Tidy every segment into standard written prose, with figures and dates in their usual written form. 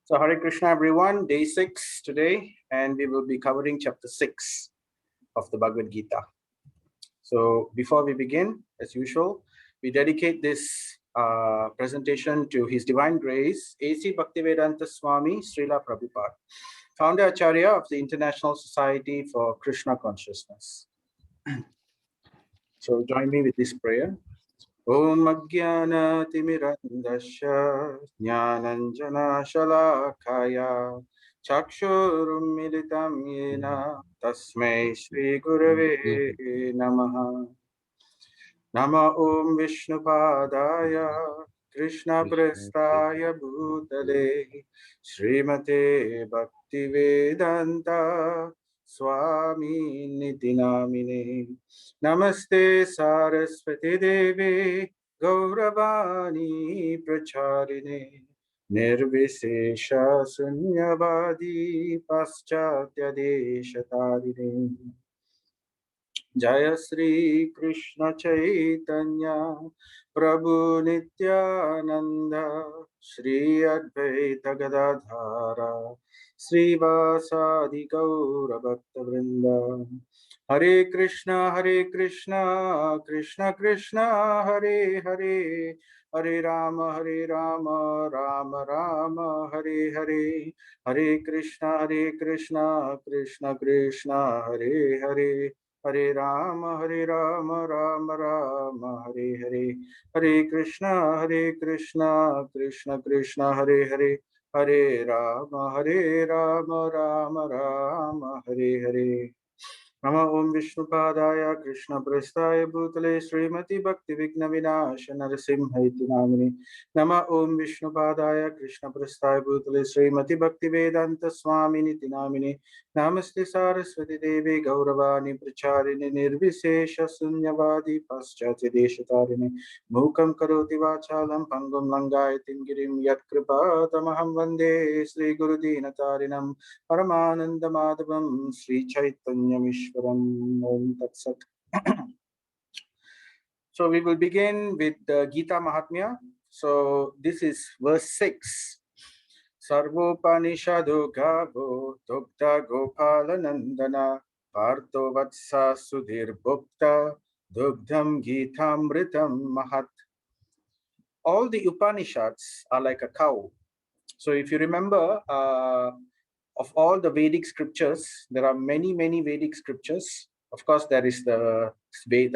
So Hare Krishna everyone, day 6 today, and we will be covering chapter 6 of the Bhagavad Gita. So before we begin, as usual, we dedicate this presentation to His Divine Grace, A.C. Bhaktivedanta Swami Srila Prabhupada, Founder Acharya of the International Society for Krishna Consciousness. So join me with this prayer. Om Ajnana Timirandasya Jnananjana Shalakaya Chakshurum Militam Yena Tasmai Shri Gurave Namaha. Nama Om Vishnupadaya Krishna Prestaya Bhutale Srimate Bhaktivedanta Swami Niti Namine. Namaste Saraswati Devi Gauravani Pracharine Nirvisesha Sunyavadi Paschatya Deshatarine. Jaya Sri Krishna Chaitanya Prabhu Nityananda Sri Advaita Gadadhara Sri Vasadi Gaura Bhakta Vrinda. Hare Krishna Krishna Krishna Hare Hare Hare Rama Rama Rama Hare Hare. Hare Krishna Krishna Krishna Hare Hare Hare Rama Rama Rama Hare Hare. Hare Krishna Krishna Krishna Hare Hare. Hare Rama Rama Rama Hare Hare. Nama Om Vishnupadaya Krishna Prestaya Bhutale Srimati Bhakti Vigna Vinasha Narasimhaiti Namini. Nama Om Vishnupadaya Krishna Prestaya Bhutale Srimati Bhakti Vedanta Swami Niti Namini. Namaste Saraswati Devi Gauravani Pracharini Nirvisesha Sunyavadi Paschatya Deshatarine. Mukam Karoti Vachalam Pangam Langayatim Girim Yat Kripa Tamaham Vande Sri Guru Dinatarinam Paramananda Madhavam Sri Chaitanya Mishwaram Om Tat Sat. So we will begin with the Gita Mahatmya. So this is verse 6. Sarvopanishadu Gavo Dukta Gopala Nandana Partho Vatsa Sudhir Bhukta Dugdham Gitamritam Mahat. All the Upanishads are like a cow. So if you remember, of all the Vedic scriptures, there are many Vedic scriptures. Of course, there is the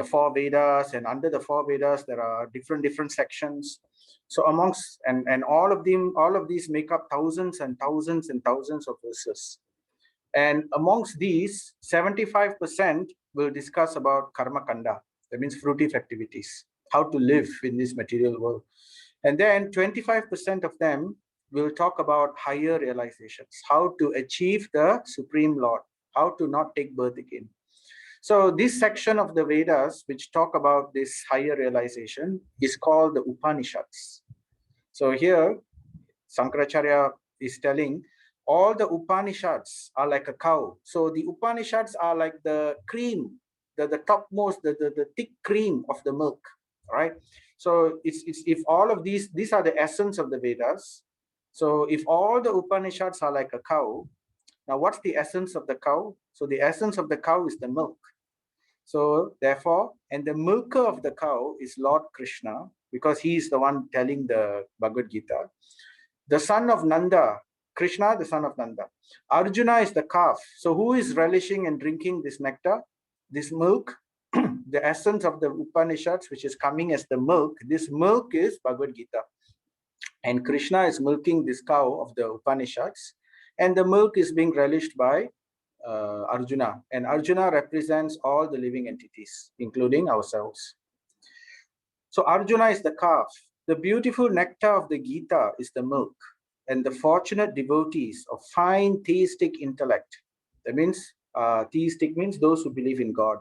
four Vedas, and under the four Vedas, there are different sections. So amongst and all of these make up thousands and thousands and thousands of verses. And amongst these, 75% will discuss about karma kanda. That means fruitive activities, how to live in this material world. And then 25% of them will talk about higher realizations, how to achieve the Supreme Lord, how to not take birth again. So this section of the Vedas, which talk about this higher realization, is called the Upanishads. So here, Sankaracharya is telling, all the Upanishads are like a cow. So the Upanishads are like the cream, the topmost, the thick cream of the milk, right? So it's if all of these are the essence of the Vedas. So if all the Upanishads are like a cow, now what's the essence of the cow? So the essence of the cow is the milk. So therefore, and the milker of the cow is Lord Krishna, because he is the one telling the Bhagavad Gita. The son of Nanda, Krishna, the son of Nanda. Arjuna is the calf. So who is relishing and drinking this nectar, this milk? The essence of the Upanishads, which is coming as the milk. This milk is Bhagavad Gita. And Krishna is milking this cow of the Upanishads. And the milk is being relished by Arjuna. And Arjuna represents all the living entities, including ourselves. So Arjuna is the calf. The beautiful nectar of the Gita is the milk. And the fortunate devotees of fine theistic intellect, that means theistic means those who believe in God,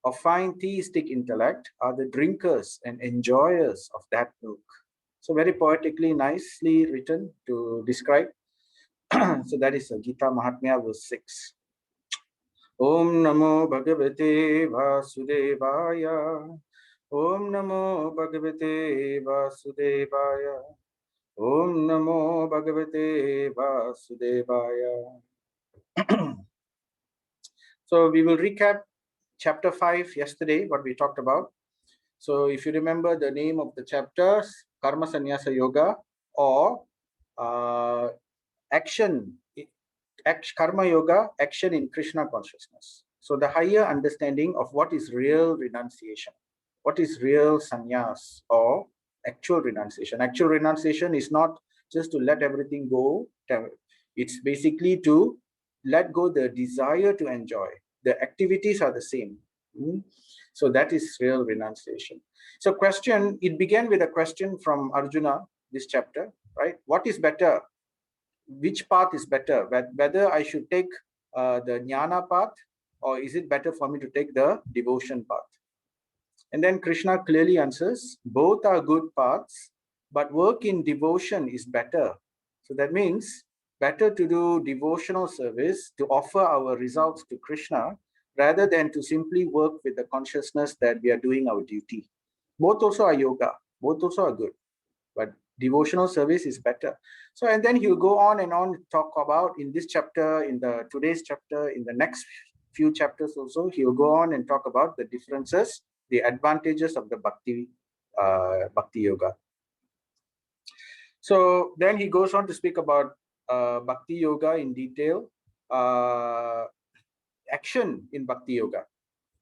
of fine theistic intellect are the drinkers and enjoyers of that milk. So very poetically, nicely written to describe. So that is Gita Mahatmya verse 6. Om Namo Bhagavate Vasudevaya. Om Namo Bhagavate Vasudevaya. Om Namo Bhagavate Vasudevaya. So we will recap chapter 5 yesterday, what we talked about. So if you remember the name of the chapters, Karma Sannyasa Yoga, or uh, action, Karma Yoga, action in Krishna consciousness. So the higher understanding of what is real renunciation, what is real sannyas or actual renunciation. Actual renunciation is not just to let everything go. It's basically to let go the desire to enjoy. The activities are the same. So that is real renunciation. So question, it began with a question from Arjuna, this chapter, right? What is better? Which path is better? Whether I should take the jnana path, or is it better for me to take the devotion path? And then Krishna clearly answers, both are good paths, but work in devotion is better. So that means better to do devotional service to offer our results to Krishna rather than to simply work with the consciousness that we are doing our duty. Both also are yoga, both also are good, but devotional service is better. So, and then he'll go on and on to talk about in this chapter, in the today's chapter, in the next few chapters also, he'll go on and talk about the differences, the advantages of the bhakti yoga. So then he goes on to speak about bhakti yoga in detail, action in bhakti yoga,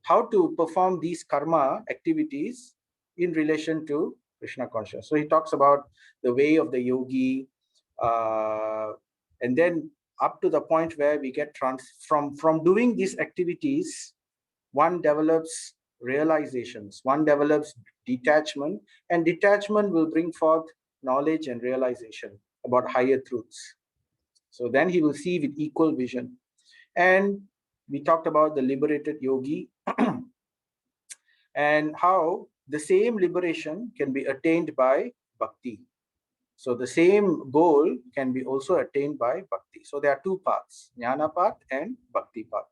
how to perform these karma activities in relation to Krishna consciousness. So he talks about the way of the yogi, and then up to the point where we get from doing these activities, one develops realizations, one develops detachment, and detachment will bring forth knowledge and realization about higher truths. So then he will see with equal vision. And we talked about the liberated yogi and how the same liberation can be attained by bhakti. So the same goal can be also attained by bhakti. So there are two paths, jnana path and bhakti path.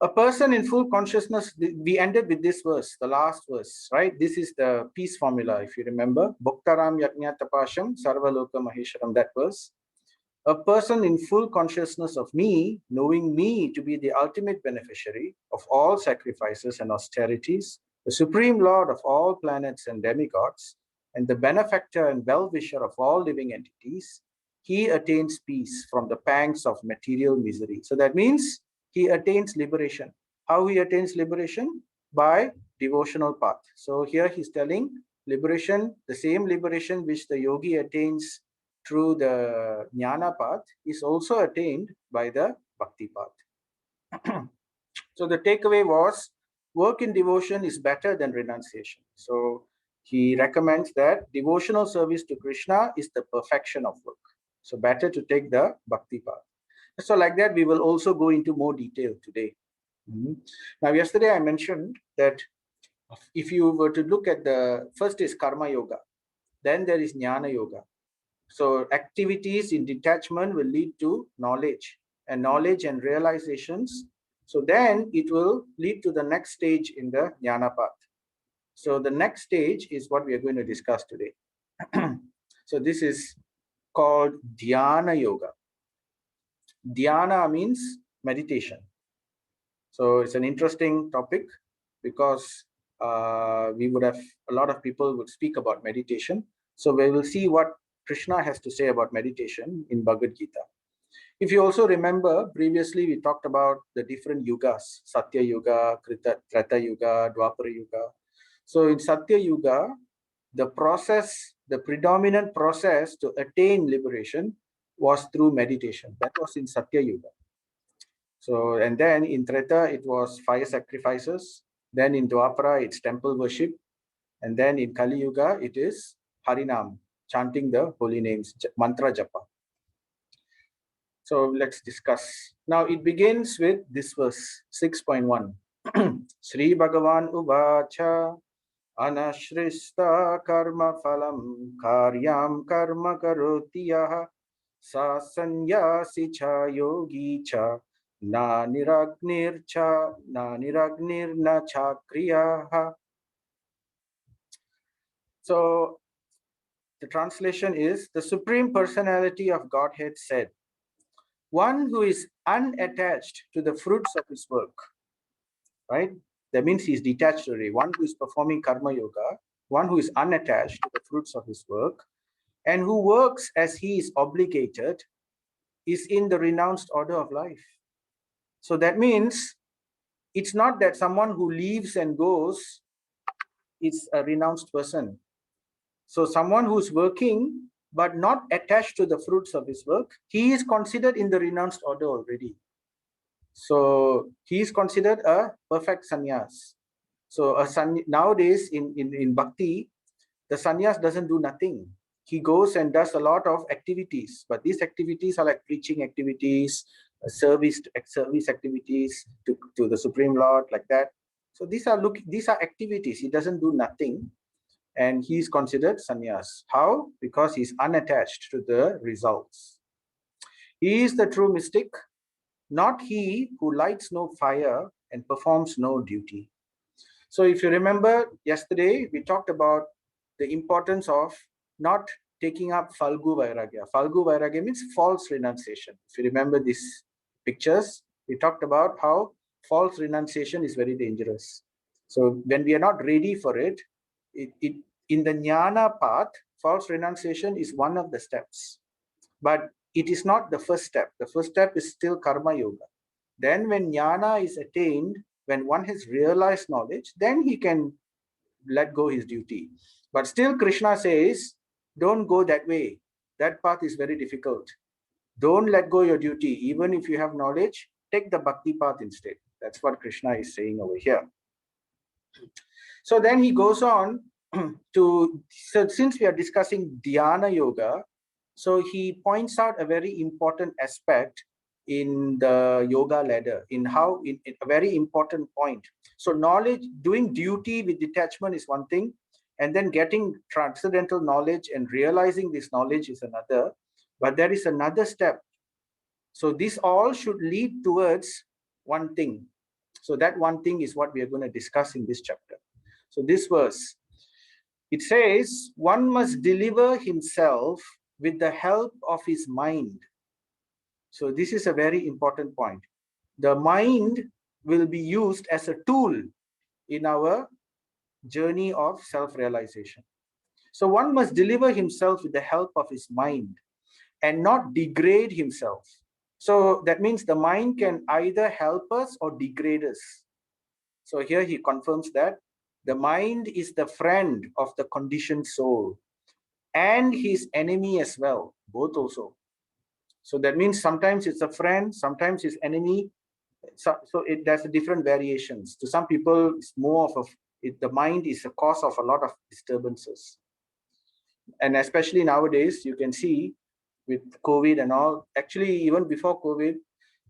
A person in full consciousness, we ended with this verse, the last verse, right? This is the peace formula, if you remember. Bhaktaram yajna tapasham sarvaloka mahesharam, that verse. A person in full consciousness of me, knowing me to be the ultimate beneficiary of all sacrifices and austerities, the supreme lord of all planets and demigods, and the benefactor and well-wisher of all living entities, he attains peace from the pangs of material misery. So that means he attains liberation. How he attains liberation? By devotional path. So here he's telling liberation, the same liberation which the yogi attains through the jnana path is also attained by the bhakti path. So the takeaway was work in devotion is better than renunciation. So he recommends that devotional service to Krishna is the perfection of work. So better to take the bhakti path. So like that, we will also go into more detail today. Now, yesterday I mentioned that if you were to look at the first is karma yoga, then there is jnana yoga. So activities in detachment will lead to knowledge and realizations. So then it will lead to the next stage in the jnana path. So the next stage is what we are going to discuss today. So this is called dhyana yoga. Dhyana means meditation. So it's an interesting topic because we would have a lot of people would speak about meditation. So we will see what Krishna has to say about meditation in Bhagavad Gita. If you also remember, previously we talked about the different yugas, Satya Yuga, Treta Yuga, Dwapara Yuga. So in Satya Yuga, the process, the predominant process to attain liberation was through meditation. That was in Satya Yuga. So, and then in Treta, it was fire sacrifices. Then in Dwapara, it's temple worship. And then in Kali Yuga, it is Harinam, chanting the holy names, mantra japa. So let's discuss. Now it begins with this verse, 6.1. Sri Bhagavan Uvacha Anashrista Karma Phalam Karyam Karma Karotiyaha Sa Sanyasi Cha Yogi Cha Na Niragnir Na Cha Kriyaha. So the translation is, the Supreme Personality of Godhead said, one who is unattached to the fruits of his work, right? That means he is detached already. One who is performing karma yoga, one who is unattached to the fruits of his work, and who works as he is obligated, is in the renounced order of life. So that means it's not that someone who leaves and goes is a renounced person. So someone who's working but not attached to the fruits of his work, he is considered in the renounced order already. So he is considered a perfect sannyas. So nowadays in bhakti, the sannyas doesn't do nothing. He goes and does a lot of activities, but these activities are like preaching activities, service activities to the Supreme Lord, like that. So these are activities. He doesn't do nothing, and he is considered sannyas. How? Because he is unattached to the results. He is the true mystic, not he who lights no fire and performs no duty. So if you remember yesterday, we talked about the importance of not taking up Falgu Vairagya. Falgu Vairagya means false renunciation. If you remember these pictures, we talked about how false renunciation is very dangerous. So when we are not ready for it, in the jnana path, false renunciation is one of the steps. But it is not the first step. The first step is still karma yoga. Then when jnana is attained, when one has realized knowledge, then he can let go his duty. But still Krishna says, don't go that way. That path is very difficult. Don't let go your duty. Even if you have knowledge, take the bhakti path instead. That's what Krishna is saying over here. So then he goes on so since we are discussing dhyana yoga, so he points out a very important aspect in the yoga ladder, in a very important point. So knowledge, doing duty with detachment is one thing, and then getting transcendental knowledge and realizing this knowledge is another. But there is another step. So this all should lead towards one thing. So that one thing is what we are going to discuss in this chapter. So this verse, it says, one must deliver himself with the help of his mind. So this is a very important point. The mind will be used as a tool in our journey of self-realization. So one must deliver himself with the help of his mind and not degrade himself. So that means the mind can either help us or degrade us. So here he confirms that the mind is the friend of the conditioned soul and his enemy as well, both also. So that means sometimes it's a friend, sometimes it's enemy. So there's different variations. To some people, it's more of the mind is a cause of a lot of disturbances. And especially nowadays, you can see with COVID and all, actually even before COVID,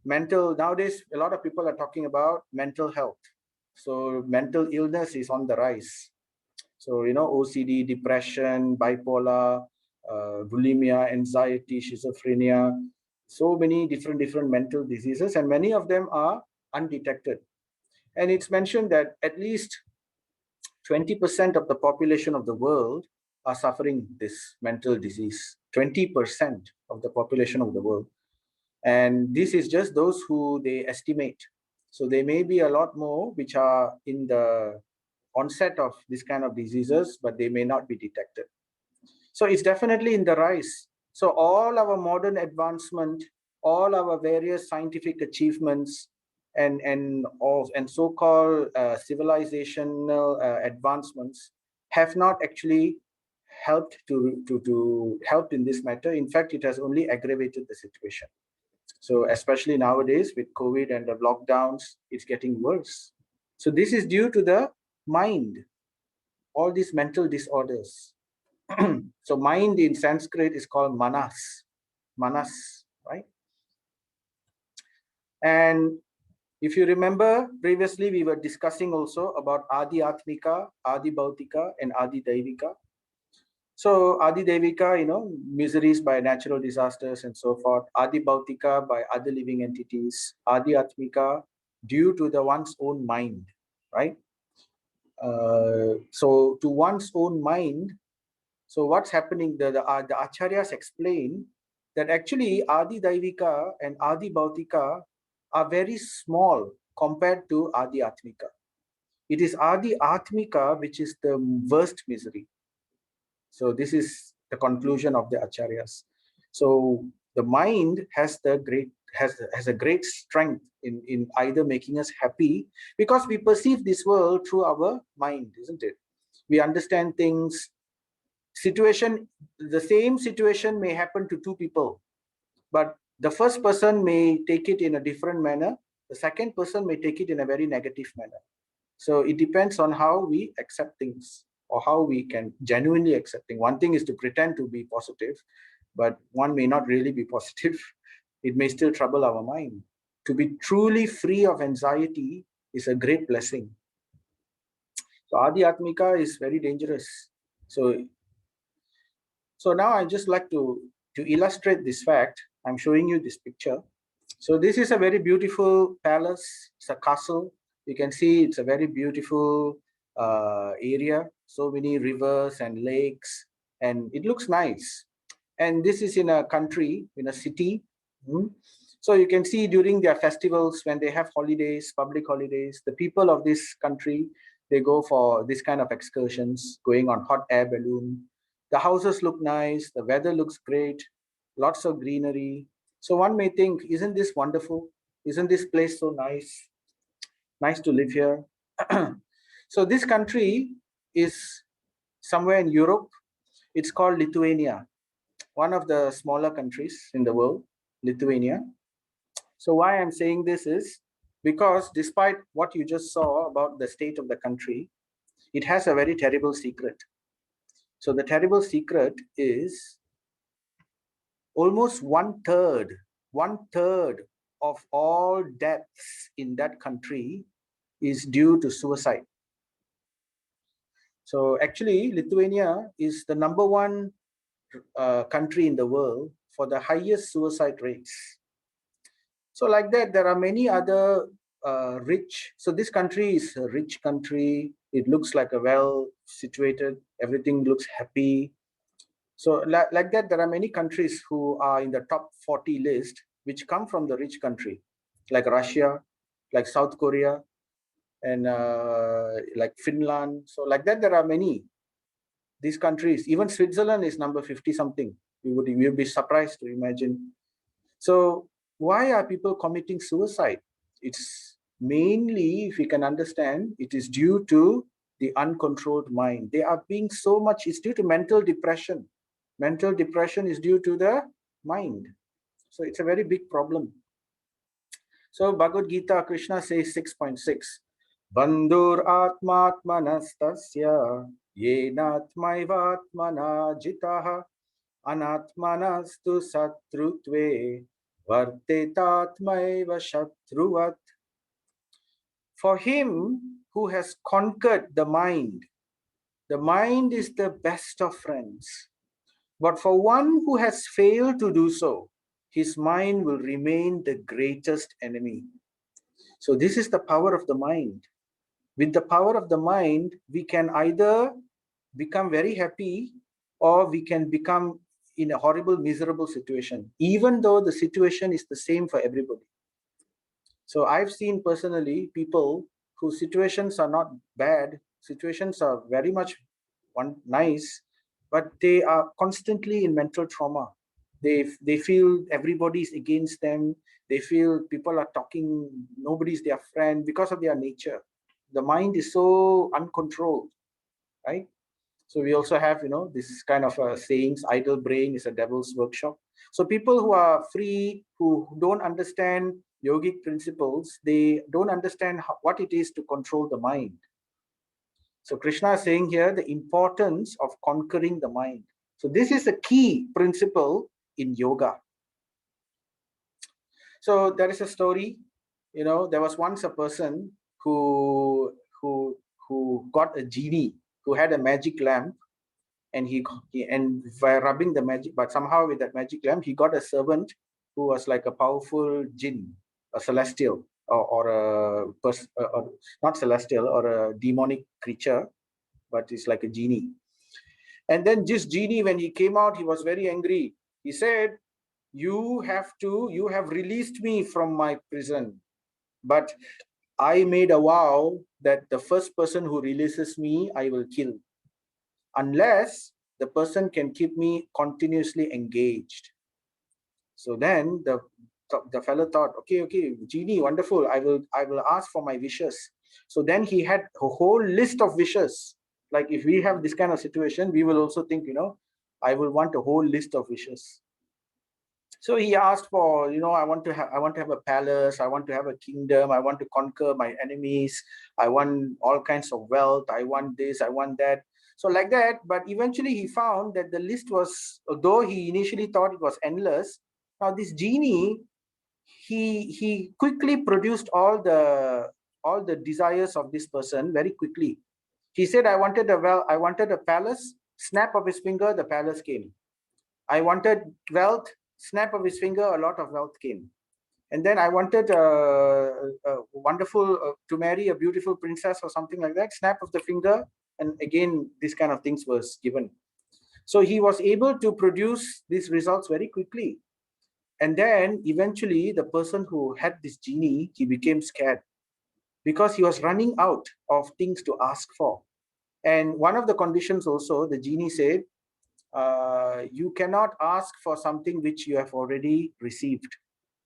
nowadays, a lot of people are talking about mental health. So mental illness is on the rise. So, OCD, depression, bipolar, bulimia, anxiety, schizophrenia, so many different mental diseases, and many of them are undetected. And it's mentioned that at least 20% of the population of the world are suffering this mental disease. 20% of the population of the world. And this is just those who they estimate. So there may be a lot more which are in the onset of this kind of diseases, but they may not be detected. So it's definitely in the rise. So all our modern advancement, all our various scientific achievements, and so-called civilizational advancements have not actually helped to help in this matter. In fact, it has only aggravated the situation. So especially nowadays with COVID and the lockdowns, it's getting worse. So this is due to the mind, all these mental disorders. So mind in Sanskrit is called manas, right? And if you remember, previously we were discussing also about Adi Atmika, Adi Bhautika, and Adi Daivika. So Adi Devika, miseries by natural disasters and so forth. Adi Bhautika by other living entities. Adi Atmika due to the one's own mind, right? So to one's own mind, So what's happening? The acharyas explain that actually Adi Daivika and Adi Bhautika are very small compared to Adi Atmika. It is Adi Atmika which is the worst misery. So this is the conclusion of the acharyas. So the mind has a great strength in either making us happy, because we perceive this world through our mind, isn't it? We understand things. The same situation may happen to two people, but the first person may take it in a different manner. The second person may take it in a very negative manner. So it depends on how we accept things, or how we can genuinely accept things. One thing is to pretend to be positive, but one may not really be positive. It may still trouble our mind. To be truly free of anxiety is a great blessing. So Adi Atmika is very dangerous. So now I just like to illustrate this fact. I'm showing you this picture. So this is a very beautiful palace. It's a castle. You can see it's a very beautiful area. So many rivers and lakes, and it looks nice. And this is in a country, in a city. So you can see during their festivals, when they have holidays, public holidays, the people of this country, they go for this kind of excursions, going on hot air balloon. The houses look nice, the weather looks great, lots of greenery. So one may think, isn't this wonderful? Isn't this place so nice? Nice to live here. So this country is somewhere in Europe. It's called Lithuania, one of the smaller countries in the world, Lithuania. So why I'm saying this is because despite what you just saw about the state of the country, it has a very terrible secret. So the terrible secret is almost one third of all deaths in that country is due to suicide. So actually, Lithuania is the number one country in the world for the highest suicide rates. So like that, there are many other rich. So this country is a rich country. It looks like a well situated. Everything looks happy. So like that, there are many countries who are in the top 40 list, which come from the rich country, like Russia, like South Korea, and like Finland. So like that, there are many these countries. Even Switzerland is number 50 something. You would be surprised to imagine. So why are people committing suicide? It's mainly, if you can understand, it is due to the uncontrolled mind. They are being so much, it's due to mental depression. Mental depression is due to the mind. So it's a very big problem. So Bhagavad Gita, Krishna says 6.6, Bandhur atmatmanastasya yenatmaivatmana jitaha anatmanastu satrutve vartetatmaiva shatruvat. For him who has conquered the mind is the best of friends. But for one who has failed to do so, his mind will remain the greatest enemy. So this is the power of the mind. With the power of the mind, we can either become very happy, or we can become in a horrible, miserable situation, even though the situation is the same for everybody. So I've seen personally people whose situations are not bad, situations are very much nice, but they are constantly in mental trauma. They feel everybody's against them. They feel people are talking, nobody's their friend because of their nature. The mind is so uncontrolled, right? So we also have, this kind of sayings, idle brain is a devil's workshop. So people who are free, who don't understand yogic principles, they don't understand what it is to control the mind. So Krishna is saying here the importance of conquering the mind. So this is a key principle in yoga. So there is a story, there was once a person who got a genie, who had a magic lamp, and and by rubbing the magic, but somehow with that magic lamp, he got a servant who was like a powerful jinn, a celestial, or a not celestial, or a demonic creature, but it's like a genie. And then this genie, when he came out, he was very angry. He said, you have released me from my prison, but I made a vow that the first person who releases me, I will kill, unless the person can keep me continuously engaged. So then the fellow thought, okay, genie, wonderful. I will ask for my wishes. So then he had a whole list of wishes. Like if we have this kind of situation, we will also think, I will want a whole list of wishes. So he asked for, I want to have a palace, I want to have a kingdom, I want to conquer my enemies, I want all kinds of wealth, I want this, I want that. So like that, but eventually he found that the list was, though he initially thought it was endless, now this genie, he quickly produced all the desires of this person very quickly. He said, I wanted a palace, snap of his finger, the palace came. I wanted wealth, snap of his finger, a lot of wealth came. And then I wanted wonderful to marry a beautiful princess or something like that, snap of the finger, and again, this kind of things was given. So he was able to produce these results very quickly. And then eventually, the person who had this genie, he became scared because he was running out of things to ask for. And one of the conditions also, the genie said, you cannot ask for something which you have already received.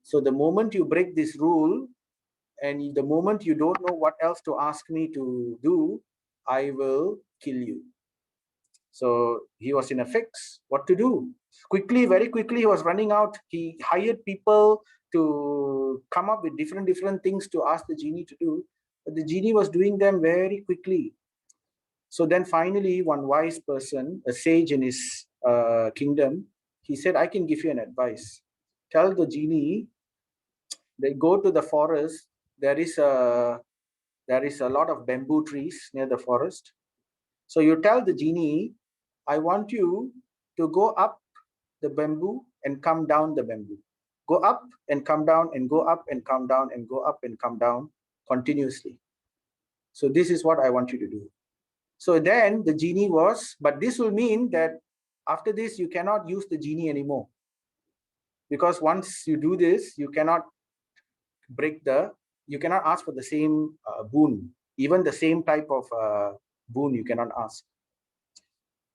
So the moment you break this rule, and the moment you don't know what else to ask me to do, I will kill you. So he was in a fix. What to do? Quickly, very quickly, he was running out. He hired people to come up with different things to ask the genie to do. But the genie was doing them very quickly. So then finally, one wise person, a sage in his kingdom, he said, I can give you an advice. Tell the genie, they go to the forest. There is a lot of bamboo trees near the forest. So you tell the genie, I want you to go up the bamboo and come down the bamboo. Go up and come down and go up and come down and go up and come down continuously. So this is what I want you to do. So then the genie was, but this will mean that after this, you cannot use the genie anymore. Because once you do this, you cannot you cannot ask for the same boon, even the same type of boon you cannot ask.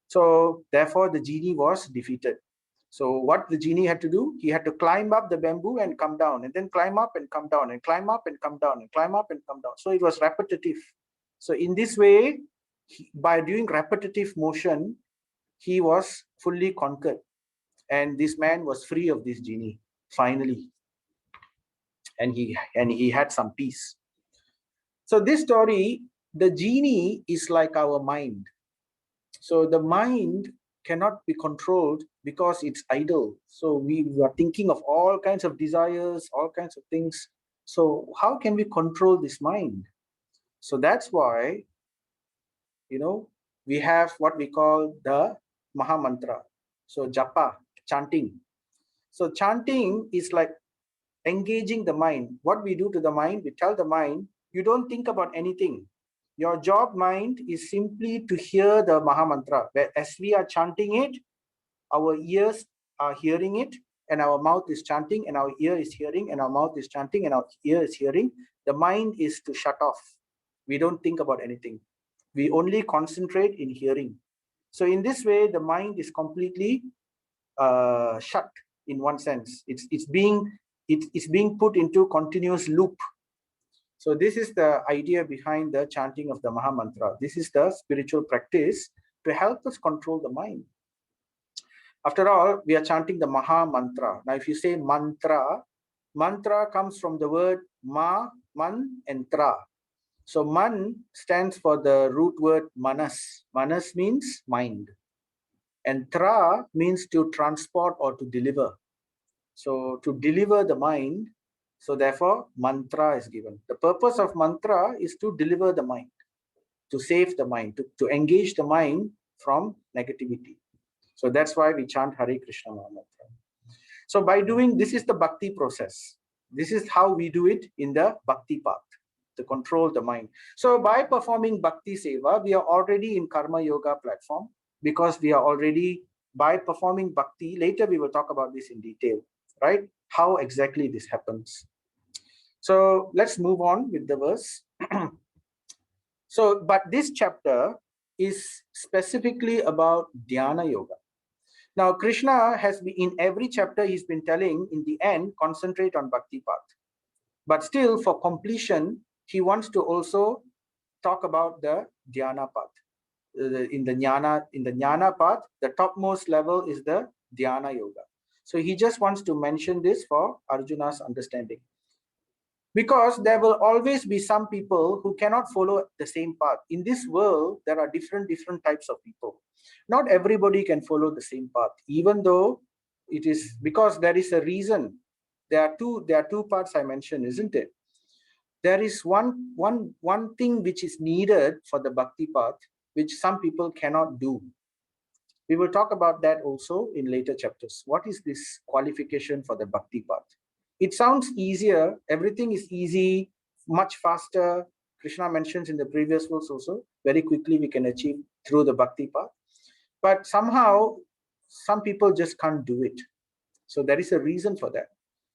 So therefore, the genie was defeated. So what the genie had to do, he had to climb up the bamboo and come down, and then climb up and come down, and climb up and come down, and climb up and come down. So it was repetitive. So in this way, by doing repetitive motion, he was fully conquered. And this man was free of this genie, finally. And he had some peace. So this story, the genie is like our mind. So the mind cannot be controlled because it's idle. So we are thinking of all kinds of desires, all kinds of things. So how can we control this mind? So that's why, we have what we call the Maha Mantra. So japa, chanting. So chanting is like engaging the mind. What we do to the mind, we tell the mind, you don't think about anything. Your job, mind, is simply to hear the Maha Mantra. As we are chanting it, our ears are hearing it, and our mouth is chanting, and our ear is hearing, and our mouth is chanting, and our ear is hearing. The mind is to shut off. We don't think about anything. We only concentrate in hearing. So in this way, the mind is completely shut in one sense. It's being put into continuous loop. So this is the idea behind the chanting of the Maha Mantra. This is the spiritual practice to help us control the mind. After all, we are chanting the Maha Mantra. Now, if you say mantra, mantra comes from the word ma, man, and tra. So man stands for the root word manas. Manas means mind. And tra means to transport or to deliver. So to deliver the mind, so therefore mantra is given. The purpose of mantra is to deliver the mind, to save the mind, to engage the mind from negativity. So that's why we chant Hare Krishna Maha Mantra. So by doing, this is the bhakti process. This is how we do it in the bhakti path, to control the mind. So by performing bhakti seva, we are already in karma yoga platform. because we are already, by performing bhakti, later we will talk about this in detail, right? How exactly this happens. So let's move on with the verse. So, but this chapter is specifically about dhyana yoga. Now, Krishna has been, in every chapter, he's been telling, in the end, concentrate on bhakti path. But still, for completion, he wants to also talk about the dhyana path. In the jnana path, the topmost level is the dhyana yoga. So he just wants to mention this for Arjuna's understanding. Because there will always be some people who cannot follow the same path. In this world, there are different types of people. Not everybody can follow the same path, even though it is, because there is a reason. There are two parts I mentioned, isn't it? There is one thing which is needed for the bhakti path, which some people cannot do. We will talk about that also in later chapters. What is this qualification for the bhakti path? It sounds easier, everything is easy, much faster. Krishna mentions in the previous verse also, very quickly we can achieve through the bhakti path. But somehow, some people just can't do it. So there is a reason for that.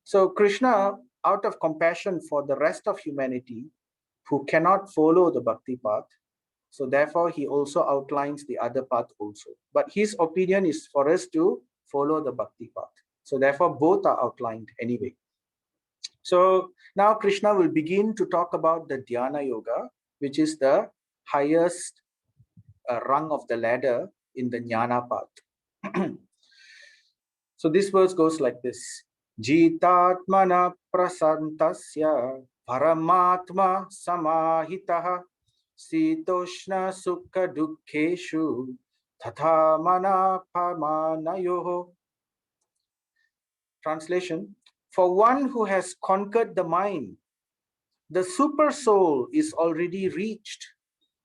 So Krishna, out of compassion for the rest of humanity who cannot follow the bhakti path, so therefore he also outlines the other path also. But his opinion is for us to follow the bhakti path. So therefore both are outlined anyway. So now Krishna will begin to talk about the dhyana yoga, which is the highest rung of the ladder in the jnana path. So this verse goes like this. Jitatmana prasantasya paramatma samahitaha sitoshna sukha dukkeshu tatha mana pamanayoho. Translation: for one who has conquered the mind, the super soul is already reached.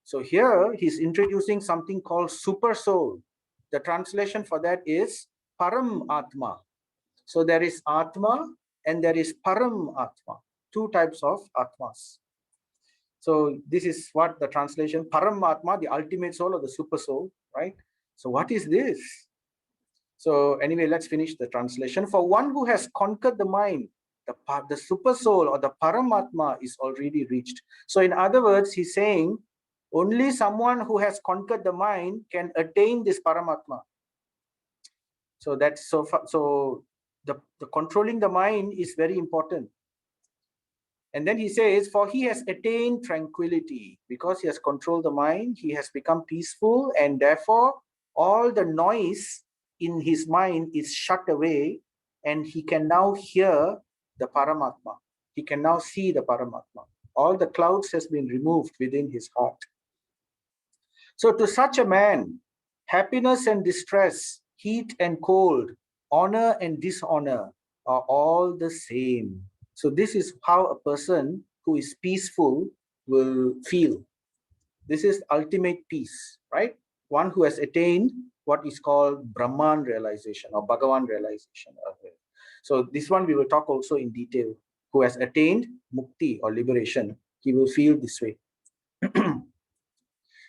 So here he's introducing something called super soul. The translation for that is Param Atma. So there is Atma and there is Param Atma, two types of Atmas. So this is what the translation, Param Atma, the ultimate soul or the super soul, right? So what is this? So anyway, let's finish the translation. For one who has conquered the mind, the super soul or the Paramatma is already reached. So in other words, he's saying only someone who has conquered the mind can attain this Paramatma. So that's so far. So the controlling the mind is very important. And then he says, for he has attained tranquility. Because he has controlled the mind, he has become peaceful, and therefore all the noise in his mind is shut away, and he can now hear the Paramatma. He can now see the Paramatma. All the clouds has been removed within his heart. So to such a man, happiness and distress, heat and cold, honor and dishonor are all the same. So this is how a person who is peaceful will feel. This is ultimate peace, right? One who has attained what is called Brahman realization or Bhagavan realization. So this one we will talk also in detail. Who has attained mukti or liberation, he will feel this way.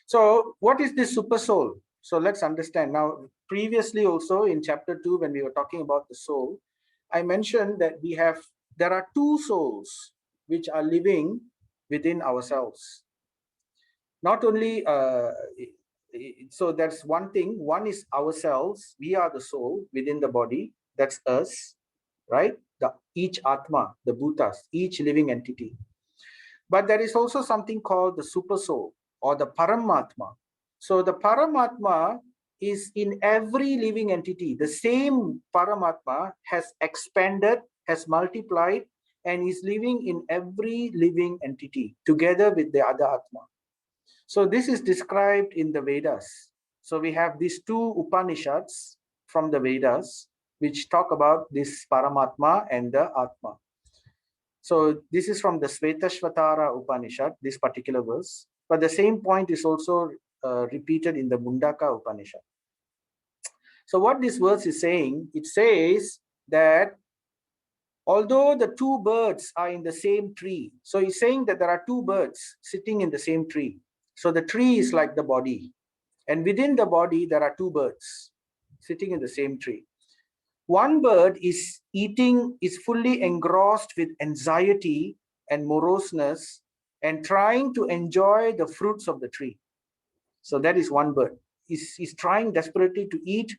So what is this super soul? So let's understand. Now, previously also in chapter 2, when we were talking about the soul, I mentioned that there are two souls which are living within ourselves. Not only, so that's one thing. One is ourselves. We are the soul within the body. That's us, right? Each Atma, the Bhutas, each living entity. But there is also something called the super soul or the Paramatma. So the Paramatma is in every living entity. The same Paramatma has expanded, has multiplied, and is living in every living entity together with the other Atma. So this is described in the Vedas. So we have these two Upanishads from the Vedas, which talk about this Paramatma and the Atma. So this is from the Svetashvatara Upanishad, this particular verse. But the same point is also repeated in the Mundaka Upanishad. So what this verse is saying, it says that although the two birds are in the same tree, so he's saying that there are two birds sitting in the same tree. So the tree is like the body, And within the body, there are two birds sitting in the same tree. One bird is eating, is fully engrossed with anxiety and moroseness and trying to enjoy the fruits of the tree. So that is one bird. He's trying desperately to eat,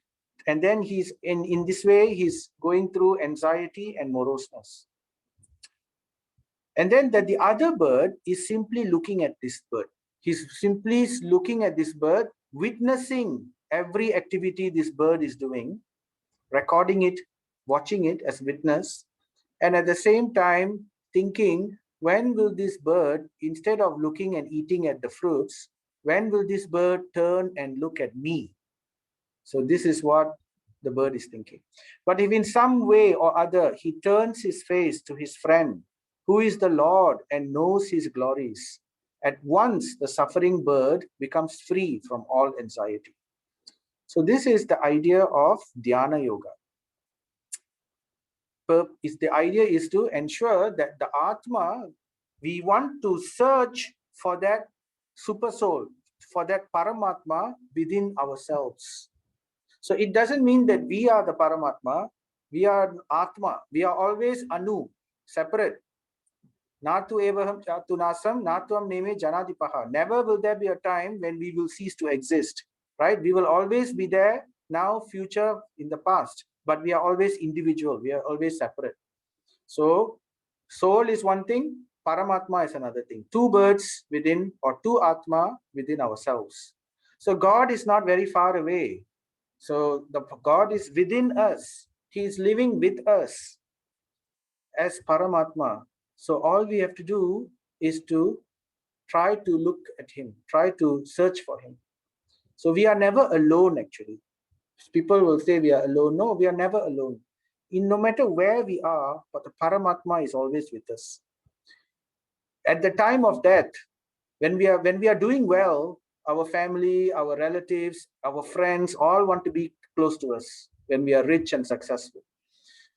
and then he's in this way, he's going through anxiety and moroseness. And then the other bird is simply looking at this bird. He's simply looking at this bird, witnessing every activity this bird is doing, recording it, watching it as witness, and at the same time thinking, when will this bird, instead of looking and eating at the fruits, when will this bird turn and look at me? So this is what the bird is thinking. But if in some way or other he turns his face to his friend, who is the Lord and knows his glories, at once the suffering bird becomes free from all anxiety. So this is the idea of dhyana yoga. The idea is to ensure that the Atma, we want to search for that super soul, for that Paramatma within ourselves. So it doesn't mean that we are the Paramatma, we are Atma, we are always Anu, separate. Natu evaham chatu nasam, natuam neme janadipaha. Never will there be a time when we will cease to exist, right? We will always be there, now, future, in the past, but we are always individual, we are always separate. So soul is one thing, Paramatma is another thing. Two birds within, or two Atma within ourselves. So God is not very far away. So the God is within us. He is living with us as Paramatma. So all we have to do is to try to look at him, try to search for him. So we are never alone actually. People will say we are alone. No, we are never alone. In no matter where we are, but the Paramatma is always with us. At the time of death, when we are doing well, our family, our relatives, our friends all want to be close to us when we are rich and successful.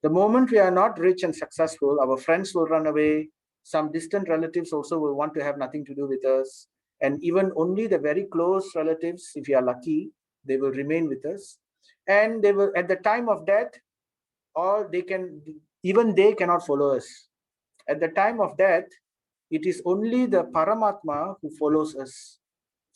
The moment we are not rich and successful, our friends will run away. Some distant relatives also will want to have nothing to do with us. And even only the very close relatives, if we are lucky, they will remain with us. And they will, at the time of death, or they can, even they cannot follow us. At the time of death, it is only the Paramatma who follows us.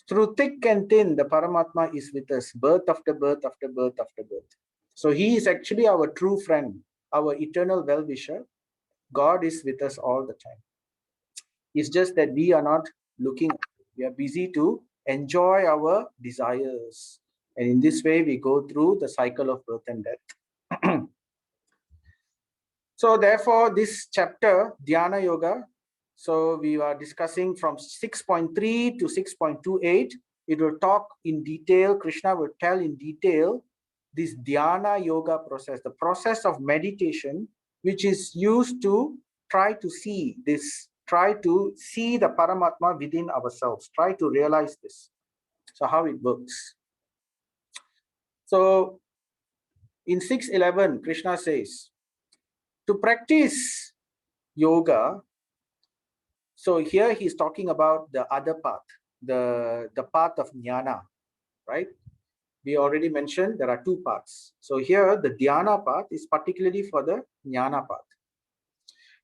Through thick and thin, the Paramatma is with us, birth after birth after birth after birth. So he is actually our true friend, our eternal well-wisher. God is with us all the time. It's just that we are not looking. We are busy to enjoy our desires. And in this way, we go through the cycle of birth and death. So therefore, this chapter, Dhyana Yoga, so we are discussing from 6.3 to 6.28. It will talk in detail, Krishna will tell in detail this Dhyana Yoga process, the process of meditation, which is used to try to see this, try to see the Paramatma within ourselves, try to realize this. So how it works. So in 6.11, Krishna says, to practice yoga, so here he's talking about the other path, the path of jnana, right? We already mentioned there are two paths. So here the dhyana path is particularly for the jnana path.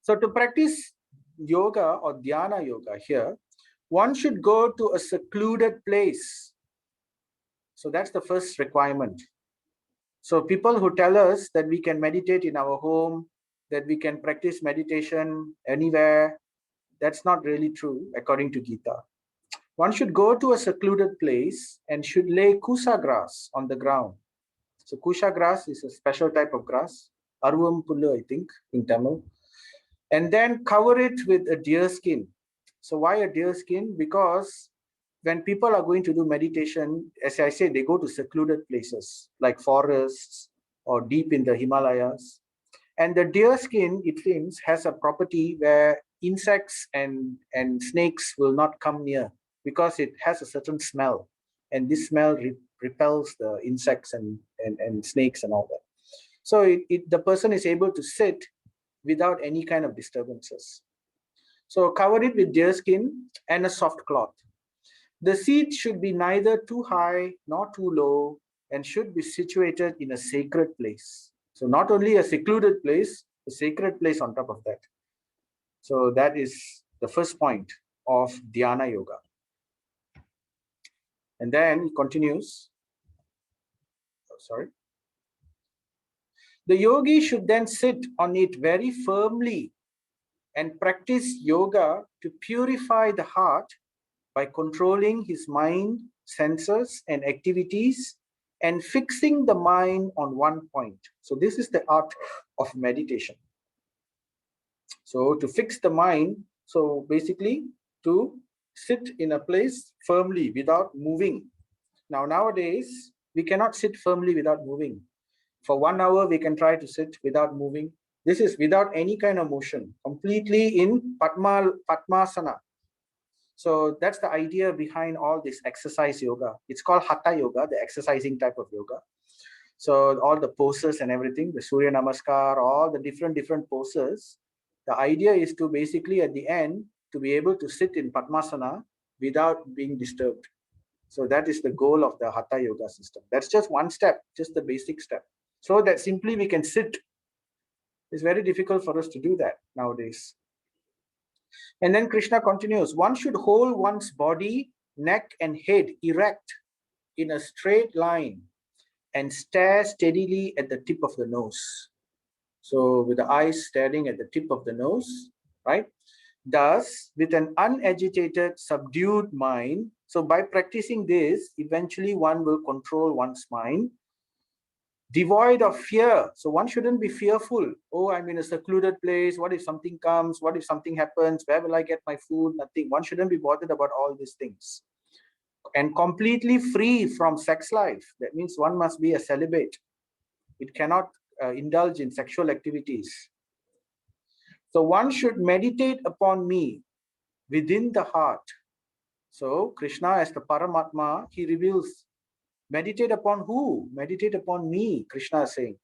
So to practice yoga or dhyana yoga here, one should go to a secluded place. So that's the first requirement. So people who tell us that we can meditate in our home, that we can practice meditation anywhere, that's not really true according to Gita. One should go to a secluded place and should lay kusa grass on the ground. So kusha grass is a special type of grass, aruvam pullu, I think, in Tamil. And then cover it with a deer skin. So why a deer skin? Because when people are going to do meditation, as I say, they go to secluded places like forests or deep in the Himalayas. And the deer skin, it seems, has a property where insects and snakes will not come near because it has a certain smell. And this smell repels the insects and snakes and all that. So the person is able to sit without any kind of disturbances. So cover it with deer skin and a soft cloth. The seat should be neither too high nor too low and should be situated in a sacred place. So not only a secluded place, a sacred place on top of that. So that is the first point of Dhyana Yoga. And then he continues. Oh, sorry. The yogi should then sit on it very firmly and practice yoga to purify the heart by controlling his mind, senses, and activities and fixing the mind on one point. So this is the art of meditation. So to fix the mind, so basically to sit in a place firmly without moving. Now nowadays, we cannot sit firmly without moving. For 1 hour, we can try to sit without moving. This is without any kind of motion, completely in Padmasana. So that's the idea behind all this exercise yoga. It's called Hatha Yoga, the exercising type of yoga. So all the poses and everything, the Surya Namaskar, all the different poses. The idea is to basically at the end, to be able to sit in Padmasana without being disturbed. So that is the goal of the Hatha Yoga system. That's just one step, just the basic step. So that simply we can sit. It's very difficult for us to do that nowadays. And then Krishna continues, one should hold one's body, neck and head erect in a straight line and stare steadily at the tip of the nose. So with the eyes staring at the tip of the nose, right? Thus, with an unagitated, subdued mind, so by practicing this, eventually one will control one's mind, devoid of fear. So one shouldn't be fearful. Oh, I'm in a secluded place. What if something comes? What if something happens? Where will I get my food? Nothing. One shouldn't be bothered about all these things. And completely free from sex life. That means one must be a celibate. It cannot indulge in sexual activities. So one should meditate upon me within the heart. So Krishna as the Paramatma, he reveals, meditate upon who? Meditate upon me, Krishna is saying.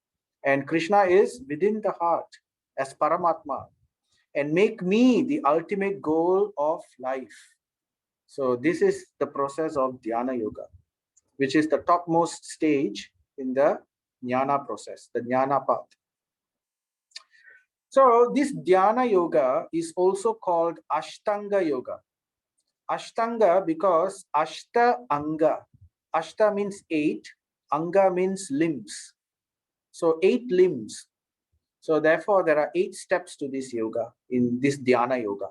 And Krishna is within the heart as Paramatma. And make me the ultimate goal of life. So this is the process of Dhyana Yoga, which is the topmost stage in the Jnana process, the Jnana path. So this Dhyana Yoga is also called Ashtanga Yoga. Ashtanga because Ashta Anga. Ashta means 8, Anga means limbs. So 8 limbs. So therefore there are 8 steps to this yoga, in this Dhyana Yoga.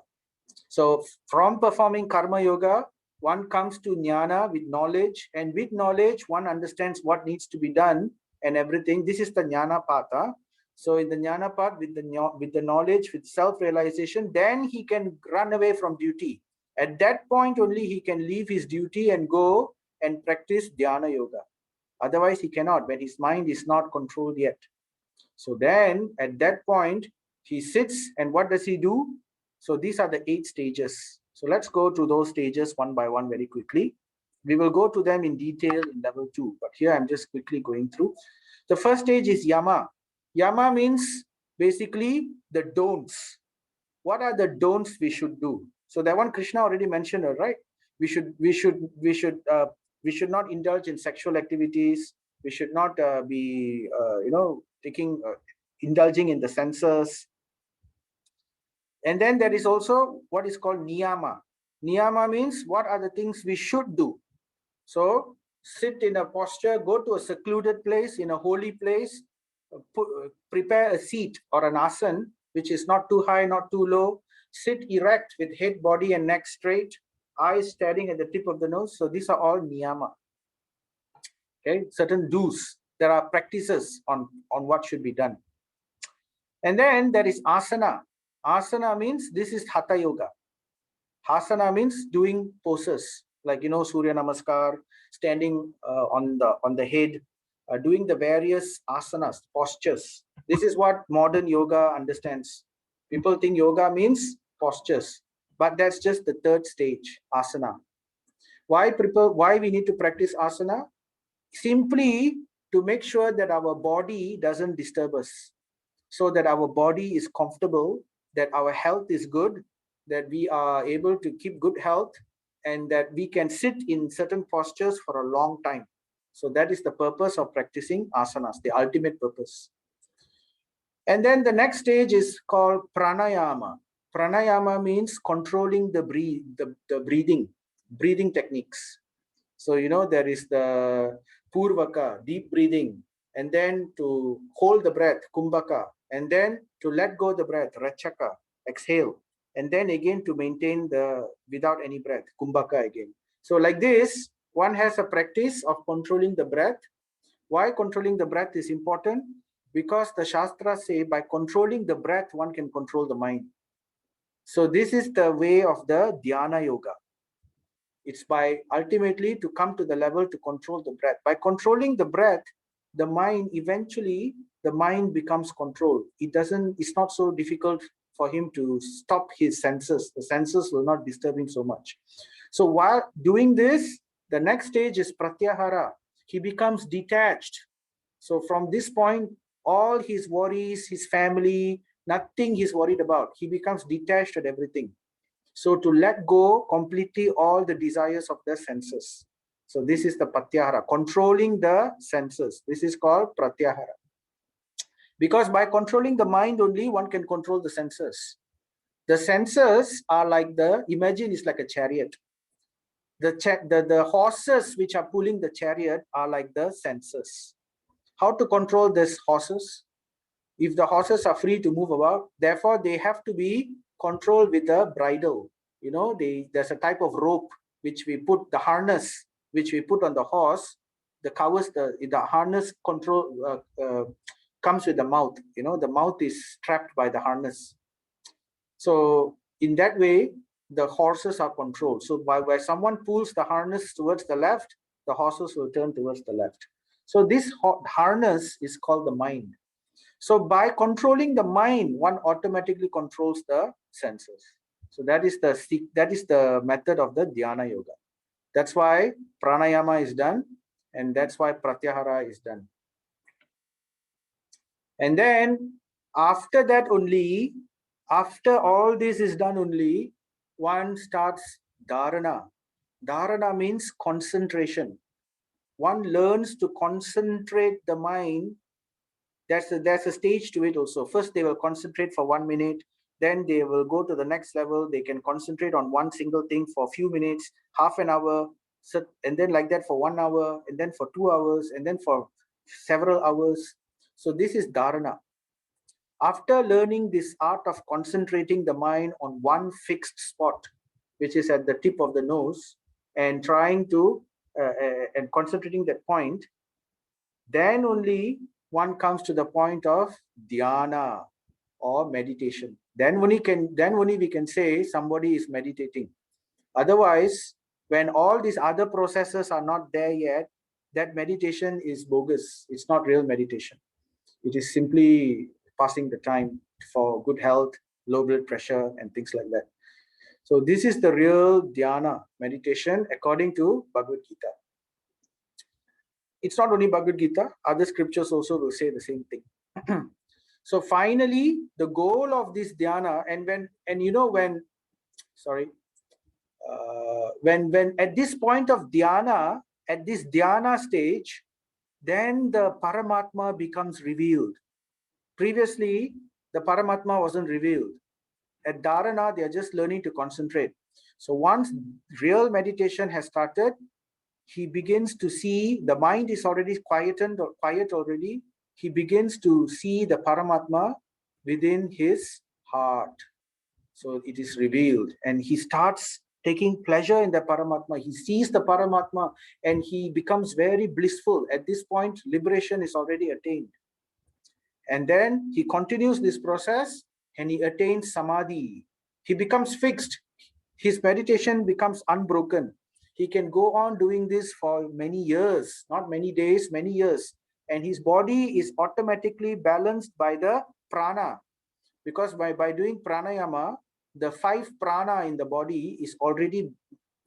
So from performing Karma Yoga, one comes to Jnana with knowledge, and with knowledge one understands what needs to be done and everything. This is the Jnana Path. So in the Jnana Path, with the knowledge, with self-realization, then he can run away from duty. At that point only he can leave his duty and go and practice Dhyana Yoga. Otherwise he cannot, when his mind is not controlled yet. So then at that point he sits, and what does he do? So these are the 8 stages. So let's go to those stages one by one very quickly. We will go to them in detail in level 2, but here I'm just quickly going through. The first stage is Yama. Yama means basically the don'ts. What are the don'ts we should do? So that one Krishna already mentioned, right? We should not indulge in sexual activities. We should not be indulging in the senses. And then there is also what is called niyama. Niyama means what are the things we should do. So sit in a posture, go to a secluded place, in a holy place, prepare a seat or an asana, which is not too high, not too low. Sit erect with head, body, and neck straight, eyes staring at the tip of the nose. So these are all niyama. Okay, certain do's. There are practices on what should be done. And then there is asana. Asana means this is Hatha Yoga. Hasana means doing poses, like Surya Namaskar, standing on the head, doing the various asanas, postures. This is what modern yoga understands. People think yoga means postures, but that's just the 3rd stage, asana. Why we need to practice asana? Simply to make sure that our body doesn't disturb us, so that our body is comfortable, that our health is good, that we are able to keep good health, and that we can sit in certain postures for a long time. So that is the purpose of practicing asanas, the ultimate purpose. And then the next stage is called pranayama. Pranayama means controlling the breathing techniques. So, there is the purvaka, deep breathing, and then to hold the breath, kumbhaka, and then to let go the breath, rachaka, exhale, and then again to maintain the without any breath, kumbhaka again. So like this, one has a practice of controlling the breath. Why controlling the breath is important? Because the Shastras say by controlling the breath, one can control the mind. So this is the way of the dhyana yoga. It's by ultimately to come to the level to control the breath. By controlling the breath, the mind eventually, the mind becomes controlled. It's not so difficult for him to stop his senses. The senses will not disturb him so much. So while doing this, the next stage is pratyahara. He becomes detached. So from this point, all his worries, his family, nothing he's worried about. He becomes detached at everything. So to let go completely all the desires of the senses. So this is the pratyahara, controlling the senses. This is called pratyahara. Because by controlling the mind only, one can control the senses. The senses are like imagine it's like a chariot. The horses which are pulling the chariot are like the senses. How to control these horses? If the horses are free to move about, therefore they have to be controlled with a bridle. There's a type of rope which we put, the harness which we put on the horse, the covers the harness control comes with the mouth. The mouth is strapped by the harness. So in that way, the horses are controlled. So where someone pulls the harness towards the left, the horses will turn towards the left. So this harness is called the mind. So by controlling the mind, one automatically controls the senses. So that is the method of the dhyana yoga. That's why pranayama is done, and that's why pratyahara is done. And then after that only, after all this is done only, one starts dharana. Dharana means concentration. One learns to concentrate the mind. There's a stage to it also. First, they will concentrate for 1 minute. Then they will go to the next level. They can concentrate on one single thing for a few minutes, half an hour, and then like that for 1 hour, and then for 2 hours, and then for several hours. So this is dharana. After learning this art of concentrating the mind on one fixed spot, which is at the tip of the nose, and trying to and concentrating that point, then only one comes to the point of dhyana or meditation. Then only we can say somebody is meditating. Otherwise, when all these other processes are not there yet, that meditation is bogus. It's not real meditation. It is simply passing the time for good health, low blood pressure, and things like that. So this is the real dhyana meditation according to Bhagavad Gita. It's not only Bhagavad Gita, other scriptures also will say the same thing. So finally, the goal of this dhyana, when at this point of dhyana, at this dhyana stage, then the Paramatma becomes revealed. Previously, the Paramatma wasn't revealed. At dharana, they are just learning to concentrate. So once real meditation has started, he begins to see, the mind is already quiet already. He begins to see the Paramatma within his heart. So it is revealed, and he starts taking pleasure in the Paramatma. He sees the Paramatma and he becomes very blissful. At this point, liberation is already attained. And then he continues this process and he attains samadhi. He becomes fixed. His meditation becomes unbroken. He can go on doing this for many years, not many days, many years. And his body is automatically balanced by the prana. Because by doing pranayama, the 5 prana in the body is already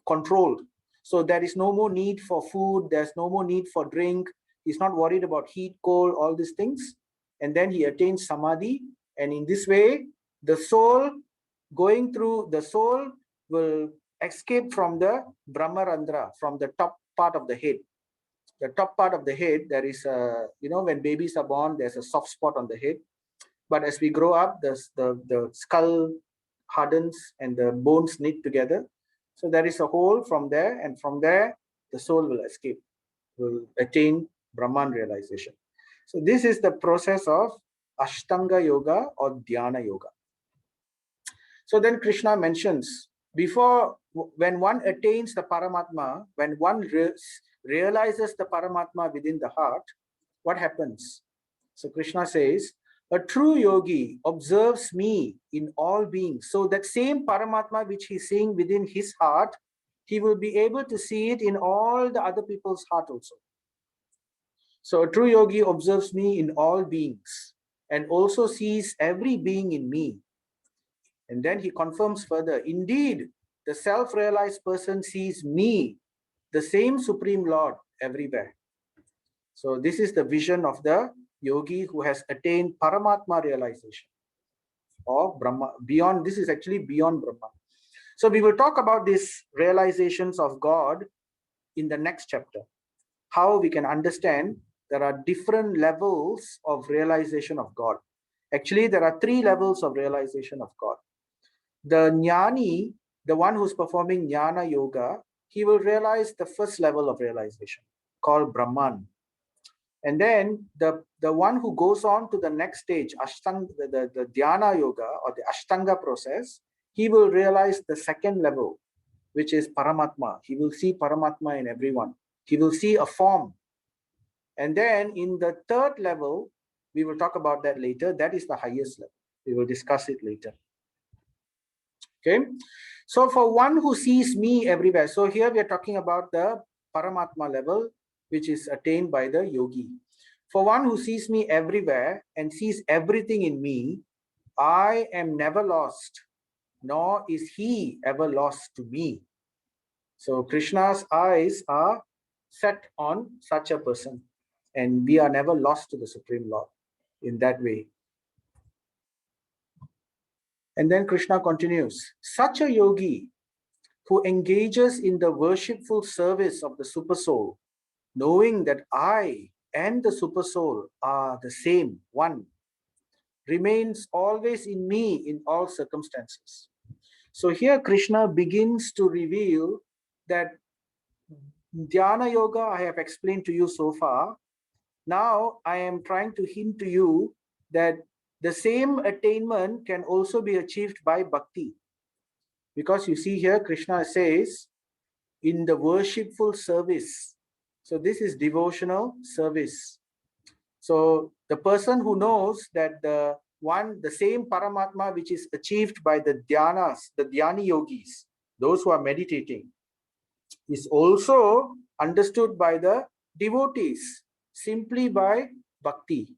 controlled. So there is no more need for food. There's no more need for drink. He's not worried about heat, cold, all these things. And then he attains samadhi. And in this way, the soul will escape from the Brahmarandra, from the top part of the head. The top part of the head, there is a, when babies are born, there's a soft spot on the head. But as we grow up, the skull hardens and the bones knit together. So there is a hole from there, and from there, the soul will escape, will attain Brahman realization. So this is the process of Ashtanga Yoga or Dhyana Yoga. So then Krishna mentions, when one attains the Paramatma, when one realizes the Paramatma within the heart, what happens? So Krishna says, a true yogi observes me in all beings. So that same Paramatma which he's seeing within his heart, he will be able to see it in all the other people's heart also. So a true yogi observes me in all beings and also sees every being in me. And then he confirms further, indeed, the self-realized person sees me, the same Supreme Lord, everywhere. So this is the vision of the yogi who has attained Paramatma realization of Brahma. Beyond, this is actually beyond Brahma. So we will talk about these realizations of God in the next chapter. How we can understand there are different levels of realization of God. Actually, there are 3 levels of realization of God. The jnani, the one who's performing jnana yoga, he will realize the first level of realization called Brahman. And then the one who goes on to the next stage, the dhyana yoga or the Ashtanga process, he will realize the second level, which is Paramatma. He will see Paramatma in everyone. He will see a form. And then in the third level, we will talk about that later. That is the highest level. We will discuss it later. Okay. So for one who sees me everywhere. So here we are talking about the Paramatma level, which is attained by the yogi. For one who sees me everywhere and sees everything in me, I am never lost, nor is he ever lost to me. So Krishna's eyes are set on such a person, and we are never lost to the Supreme Lord in that way. And then Krishna continues, such a yogi who engages in the worshipful service of the Supersoul, knowing that I and the Supersoul are the same, one, remains always in me in all circumstances. So here Krishna begins to reveal that Dhyana Yoga I have explained to you so far. Now I am trying to hint to you that the same attainment can also be achieved by Bhakti. Because you see here Krishna says, in the worshipful service. So this is devotional service. So the person who knows that the same Paramatma which is achieved by the dhyanas, the dhyani yogis, those who are meditating, is also understood by the devotees simply by bhakti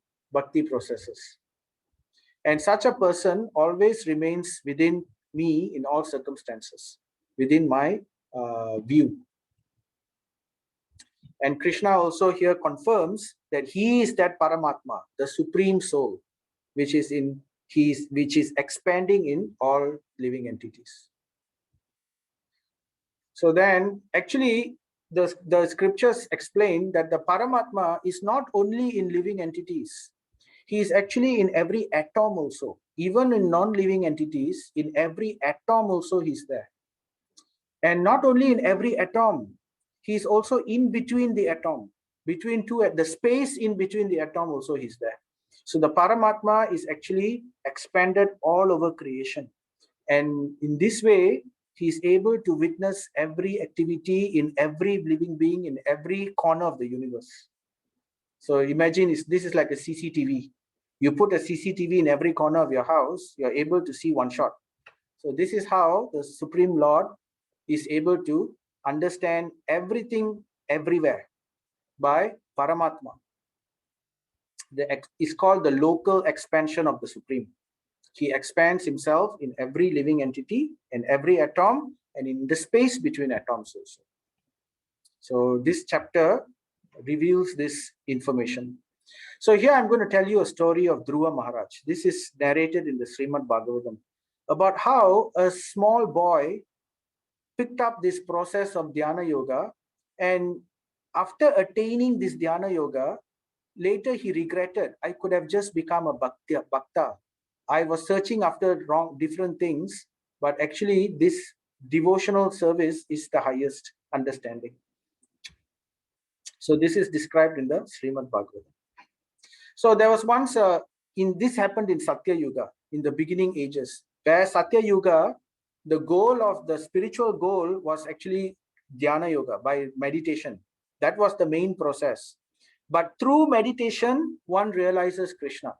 processes. And such a person always remains within me in all circumstances, within my view. And Krishna also here confirms that he is that Paramatma, the supreme soul, which is expanding in all living entities. So then actually the scriptures explain that the Paramatma is not only in living entities. He is actually in every atom also. Even in non-living entities, in every atom also he is there. And not only in every atom, he is also in between the atom, between the space in between the atom also he is there. So the Paramatma is actually expanded all over creation. And in this way, he is able to witness every activity in every living being in every corner of the universe. So imagine this is like a CCTV. You put a CCTV in every corner of your house, you're able to see one shot. So this is how the Supreme Lord is able to understand everything everywhere by Paramatma. It's called the local expansion of the Supreme. He expands himself in every living entity, in every atom, and in the space between atoms also. So this chapter reveals this information. So here I'm going to tell you a story of Dhruva Maharaj. This is narrated in the Srimad Bhagavatam about how a small boy picked up this process of dhyana yoga, and after attaining this dhyana yoga, later he regretted, I could have just become a bhakta. I was searching after different things, but actually this devotional service is the highest understanding. So this is described in the Srimad Bhagavad. So there was once this happened in Satya Yuga, in the beginning ages, where Satya Yuga, the goal of the spiritual goal was actually dhyana yoga, by meditation. That was the main process. But through meditation, one realizes Krishna.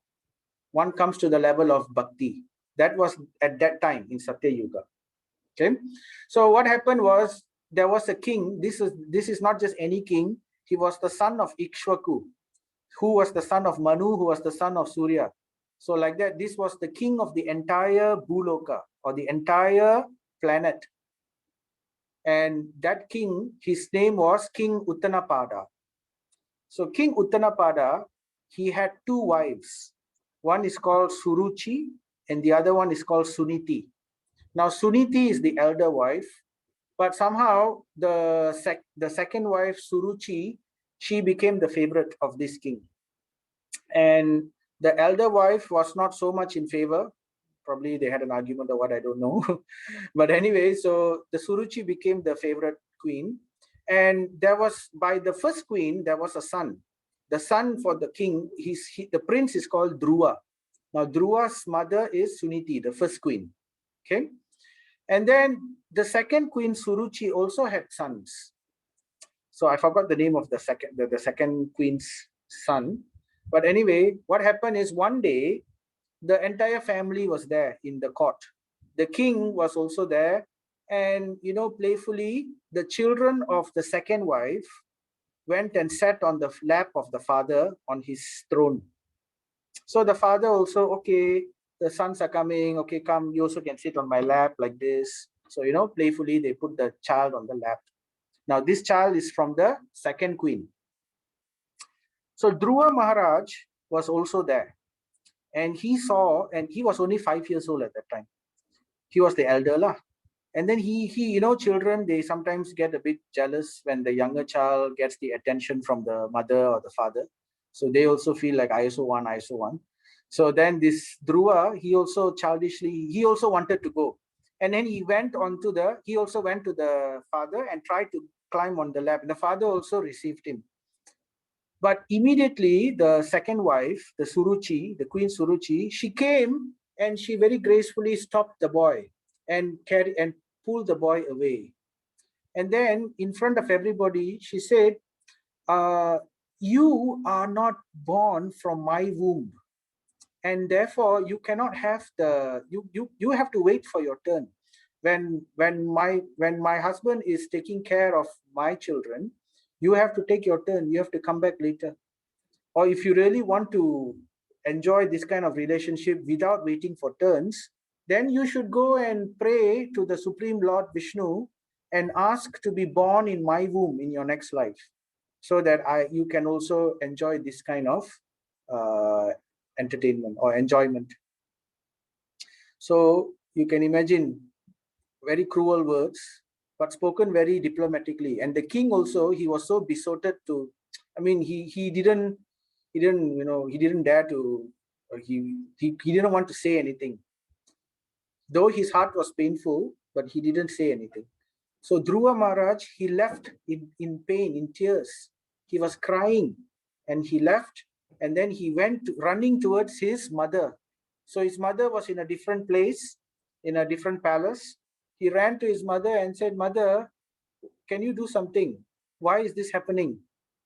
One comes to the level of bhakti. That was at that time in Satya Yuga. Okay. So what happened was, there was a king. This is not just any king. He was the son of Ikshvaku, who was the son of Manu, who was the son of Surya. So like that, this was the king of the entire Bhuloka, or the entire planet. And that king, his name was King Uttanapada. So King Uttanapada, he had two wives. One is called Suruchi and the other one is called Suniti. Now Suniti is the elder wife, but somehow the second wife, Suruchi, she became the favorite of this king. And the elder wife was not so much in favor. Probably they had an argument or what, I don't know. But anyway, so the Suruchi became the favorite queen. And there was, by the first queen, there was a son. The son for the king, the prince is called Dhruva. Now Dhruva's mother is Suniti, the first queen. Okay. And then the second queen, Suruchi, also had sons. So I forgot the name of the second queen's son. But anyway, what happened is, one day, the entire family was there in the court. The king was also there. And, playfully, the children of the second wife went and sat on the lap of the father on his throne. So the father also, okay, the sons are coming. Okay, come, you also can sit on my lap like this. So, playfully, they put the child on the lap. Now, this child is from the second queen. So Dhruva Maharaj was also there. And he saw, and he was only 5 years old at that time. He was the elder lah. And then he, children, they sometimes get a bit jealous when the younger child gets the attention from the mother or the father. So they also feel like, I also want. So then this Dhruva, he also childishly, he also wanted to go. And then he also went to the father and tried to climb on the lap. And the father also received him. But immediately the second wife, the Suruchi, the Queen Suruchi, she came and she very gracefully stopped the boy and pulled the boy away. And then in front of everybody, she said, you are not born from my womb. And therefore you cannot have you have to wait for your turn. When my husband is taking care of my children, you have to take your turn. You have to come back later. Or if you really want to enjoy this kind of relationship without waiting for turns, then you should go and pray to the Supreme Lord Vishnu and ask to be born in my womb in your next life, so that you can also enjoy this kind of entertainment or enjoyment. So you can imagine, very cruel words, but spoken very diplomatically. And the king also, he was so besotted to, he didn't dare to, or he didn't want to say anything. Though his heart was painful, but he didn't say anything. So Dhruva Maharaj, he left in pain, in tears. He was crying and he left, and then he went running towards his mother. So his mother was in a different place, in a different palace. He ran to his mother and said, Mother, can you do something? Why is this happening?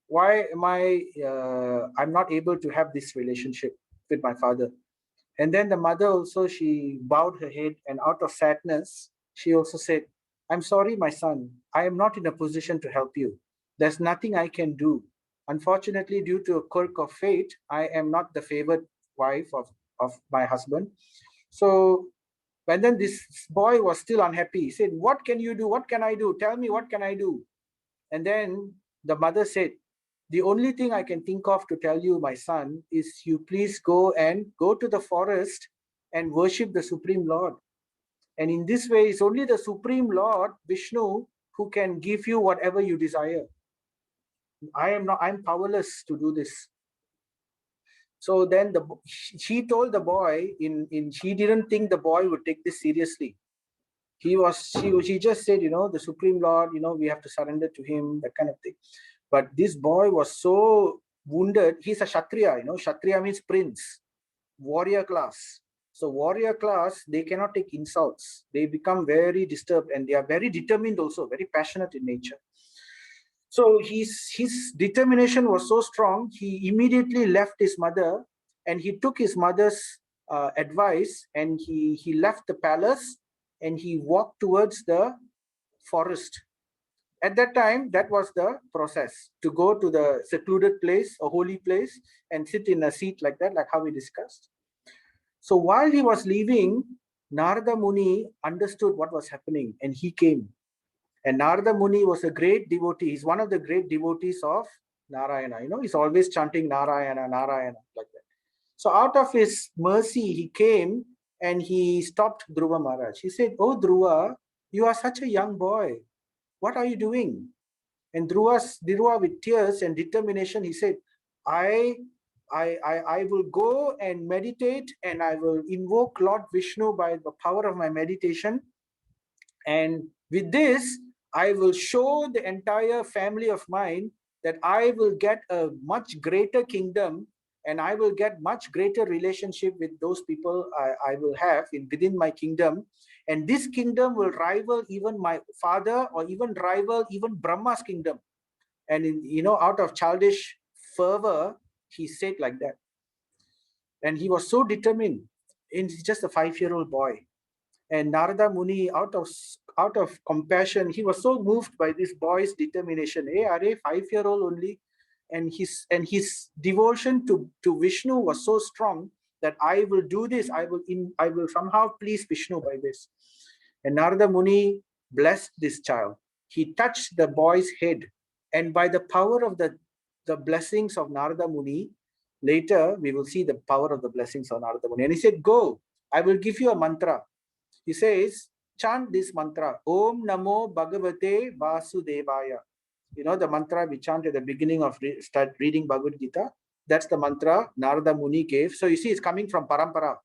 Why am I'm not able to have this relationship with my father? And then the mother also, she bowed her head, and out of sadness, she also said, I'm sorry, my son. I am not in a position to help you. There's nothing I can do. Unfortunately, due to a quirk of fate, I am not the favored wife of my husband. So, and then this boy was still unhappy. He said, what can you do? What can I do? Tell me, what can I do? And then the mother said, the only thing I can think of to tell you, my son, is you please go to the forest and worship the Supreme Lord. And in this way, it's only the Supreme Lord, Vishnu, who can give you whatever you desire. I'm powerless to do this. So then she told the boy, she didn't think the boy would take this seriously. She just said, the Supreme Lord, we have to surrender to him, that kind of thing. But this boy was so wounded. He's a Kshatriya, Kshatriya means prince, warrior class. So warrior class, they cannot take insults. They become very disturbed, and they are very determined also, very passionate in nature. So his determination was so strong, he immediately left his mother, and he took his mother's advice, and he left the palace and he walked towards the forest. At that time, that was the process, to go to the secluded place, a holy place, and sit in a seat like that, like how we discussed. So while he was leaving, Narada Muni understood what was happening, and he came. And Narada Muni was a great devotee. He's one of the great devotees of Narayana. He's always chanting Narayana, Narayana, like that. So out of his mercy, he came and he stopped Dhruva Maharaj. He said, "Oh Dhruva, you are such a young boy. What are you doing?" And Dhruva, with tears and determination, he said, I will go and meditate, and I will invoke Lord Vishnu by the power of my meditation. And with this, I will show the entire family of mine that I will get a much greater kingdom, and I will get much greater relationship with those people I will have within my kingdom. And this kingdom will rival even my father, or even rival even Brahma's kingdom. And out of childish fervor, he said like that. And he was so determined. And he's just a 5-year-old boy. And Narada Muni, out of compassion, he was so moved by this boy's determination. Hey, are 5-year-old only? And his devotion to Vishnu was so strong that I will do this. I will somehow please Vishnu by this. And Narada Muni blessed this child. He touched the boy's head, and by the power of the blessings of Narada Muni, later we will see the power of the blessings of Narada Muni. And he said, "Go, I will give you a mantra." He says, chant this mantra, Om Namo Bhagavate Vasudevaya. The mantra we chant at the beginning of start reading Bhagavad Gita. That's the mantra Narada Muni gave. So you see, it's coming from Parampara.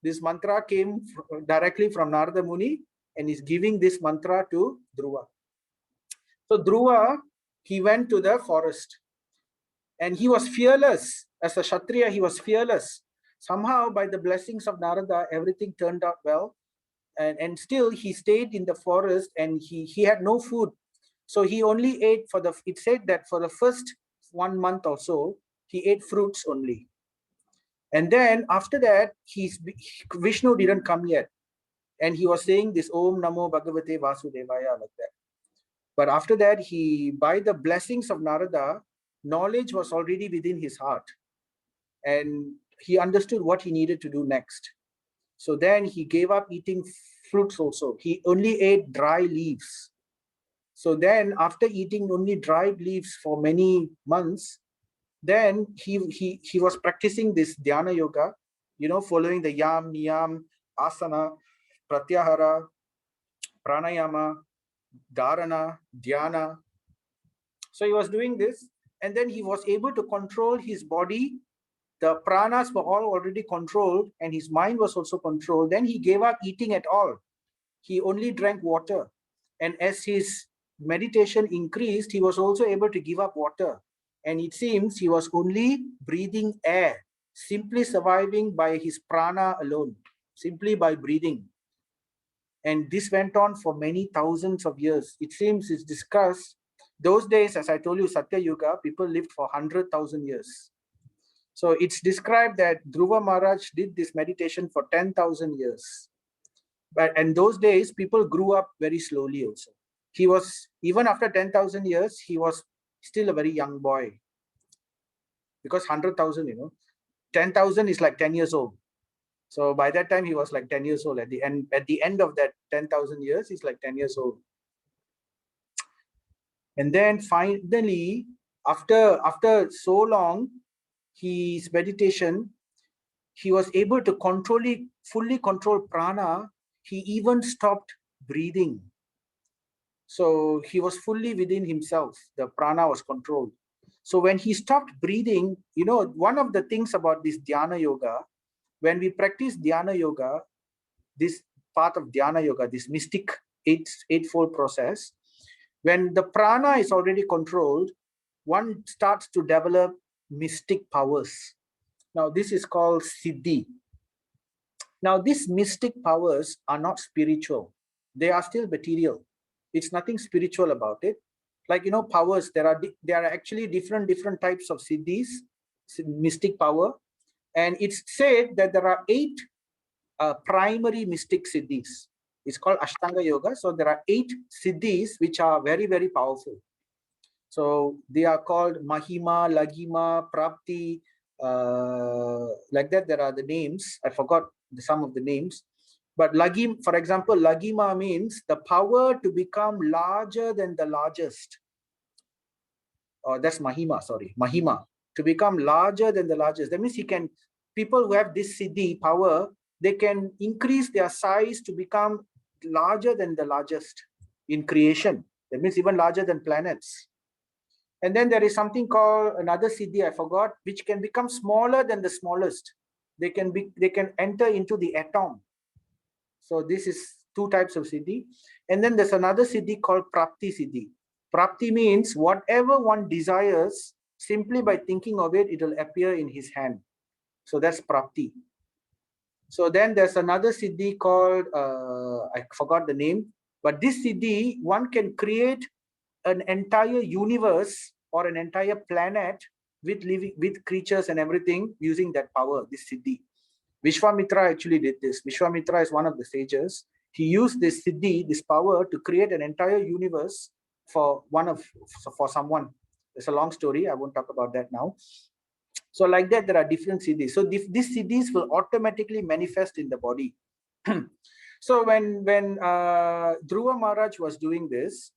This mantra came directly from Narada Muni, and he's giving this mantra to Dhruva. So Dhruva, he went to the forest, and he was fearless. As a Kshatriya, he was fearless. Somehow, by the blessings of Narada, everything turned out well. And still he stayed in the forest, and he had no food. So he only ate it said that for the first 1 month or so, he ate fruits only. And then after that, Vishnu didn't come yet. And he was saying this Om Namo Bhagavate Vasudevaya like that. But after that, by the blessings of Narada, knowledge was already within his heart. And he understood what he needed to do next. So then he gave up eating fruits also. He only ate dry leaves. So then after eating only dried leaves for many months, then he was practicing this dhyana yoga, following the yam, niyam, asana, pratyahara, pranayama, dharana, dhyana. So he was doing this, and then he was able to control his body. The pranas were all already controlled, and his mind was also controlled. Then he gave up eating at all. He only drank water. And as his meditation increased, he was also able to give up water. And it seems he was only breathing air, simply surviving by his prana alone, simply by breathing. And this went on for many thousands of years. It seems it's discussed. Those days, as I told you, Satya Yuga, people lived for 100,000 years. So it's described that Dhruva Maharaj did this meditation for 10,000 years. And those days, people grew up very slowly also. He was, even after 10,000 years, he was still a very young boy. Because 100,000, 10,000 is like 10 years old. So by that time, he was like 10 years old. At the end of that 10,000 years, he's like 10 years old. And then finally, after so long, his meditation, he was able to fully control prana. he even stopped breathing. So he was fully within himself. The prana was controlled. So when he stopped breathing, one of the things about this dhyana yoga, when we practice dhyana yoga, this part of dhyana yoga, this mystic eightfold process, when the prana is already controlled, one starts to develop mystic powers. Now, this is called siddhi. Now, these mystic powers are not spiritual. They are still material. It's nothing spiritual about it. Like, powers, there are actually different types of siddhis, mystic power. And it's said that there are 8 primary mystic siddhis. It's called Ashtanga Yoga. So there are 8 siddhis which are very, very powerful. So they are called Mahima, Lagima, Prapti, like that. There are the names. I forgot some of the names. But Lagim, for example, Lagima means the power to become larger than the largest. Oh, that's Mahima, sorry. Mahima, to become larger than the largest. That means people who have this siddhi power, they can increase their size to become larger than the largest in creation. That means even larger than planets. And then there is something called another siddhi, I forgot, which can become smaller than the smallest. They can enter into the atom. So this is 2 types of siddhi. And then there's another siddhi called Prapti siddhi. Prapti means whatever one desires, simply by thinking of it, it will appear in his hand. So that's Prapti. So then there's another siddhi called, I forgot the name, but this siddhi, one can create an entire universe or an entire planet with creatures and everything using that power, this siddhi. Vishwamitra actually did this. Vishwamitra is one of the sages. He used this siddhi, this power, to create an entire universe for someone. It's a long story. I won't talk about that now. So like that, there are different siddhis. So these siddhis will automatically manifest in the body. So when Dhruva Maharaj was doing this,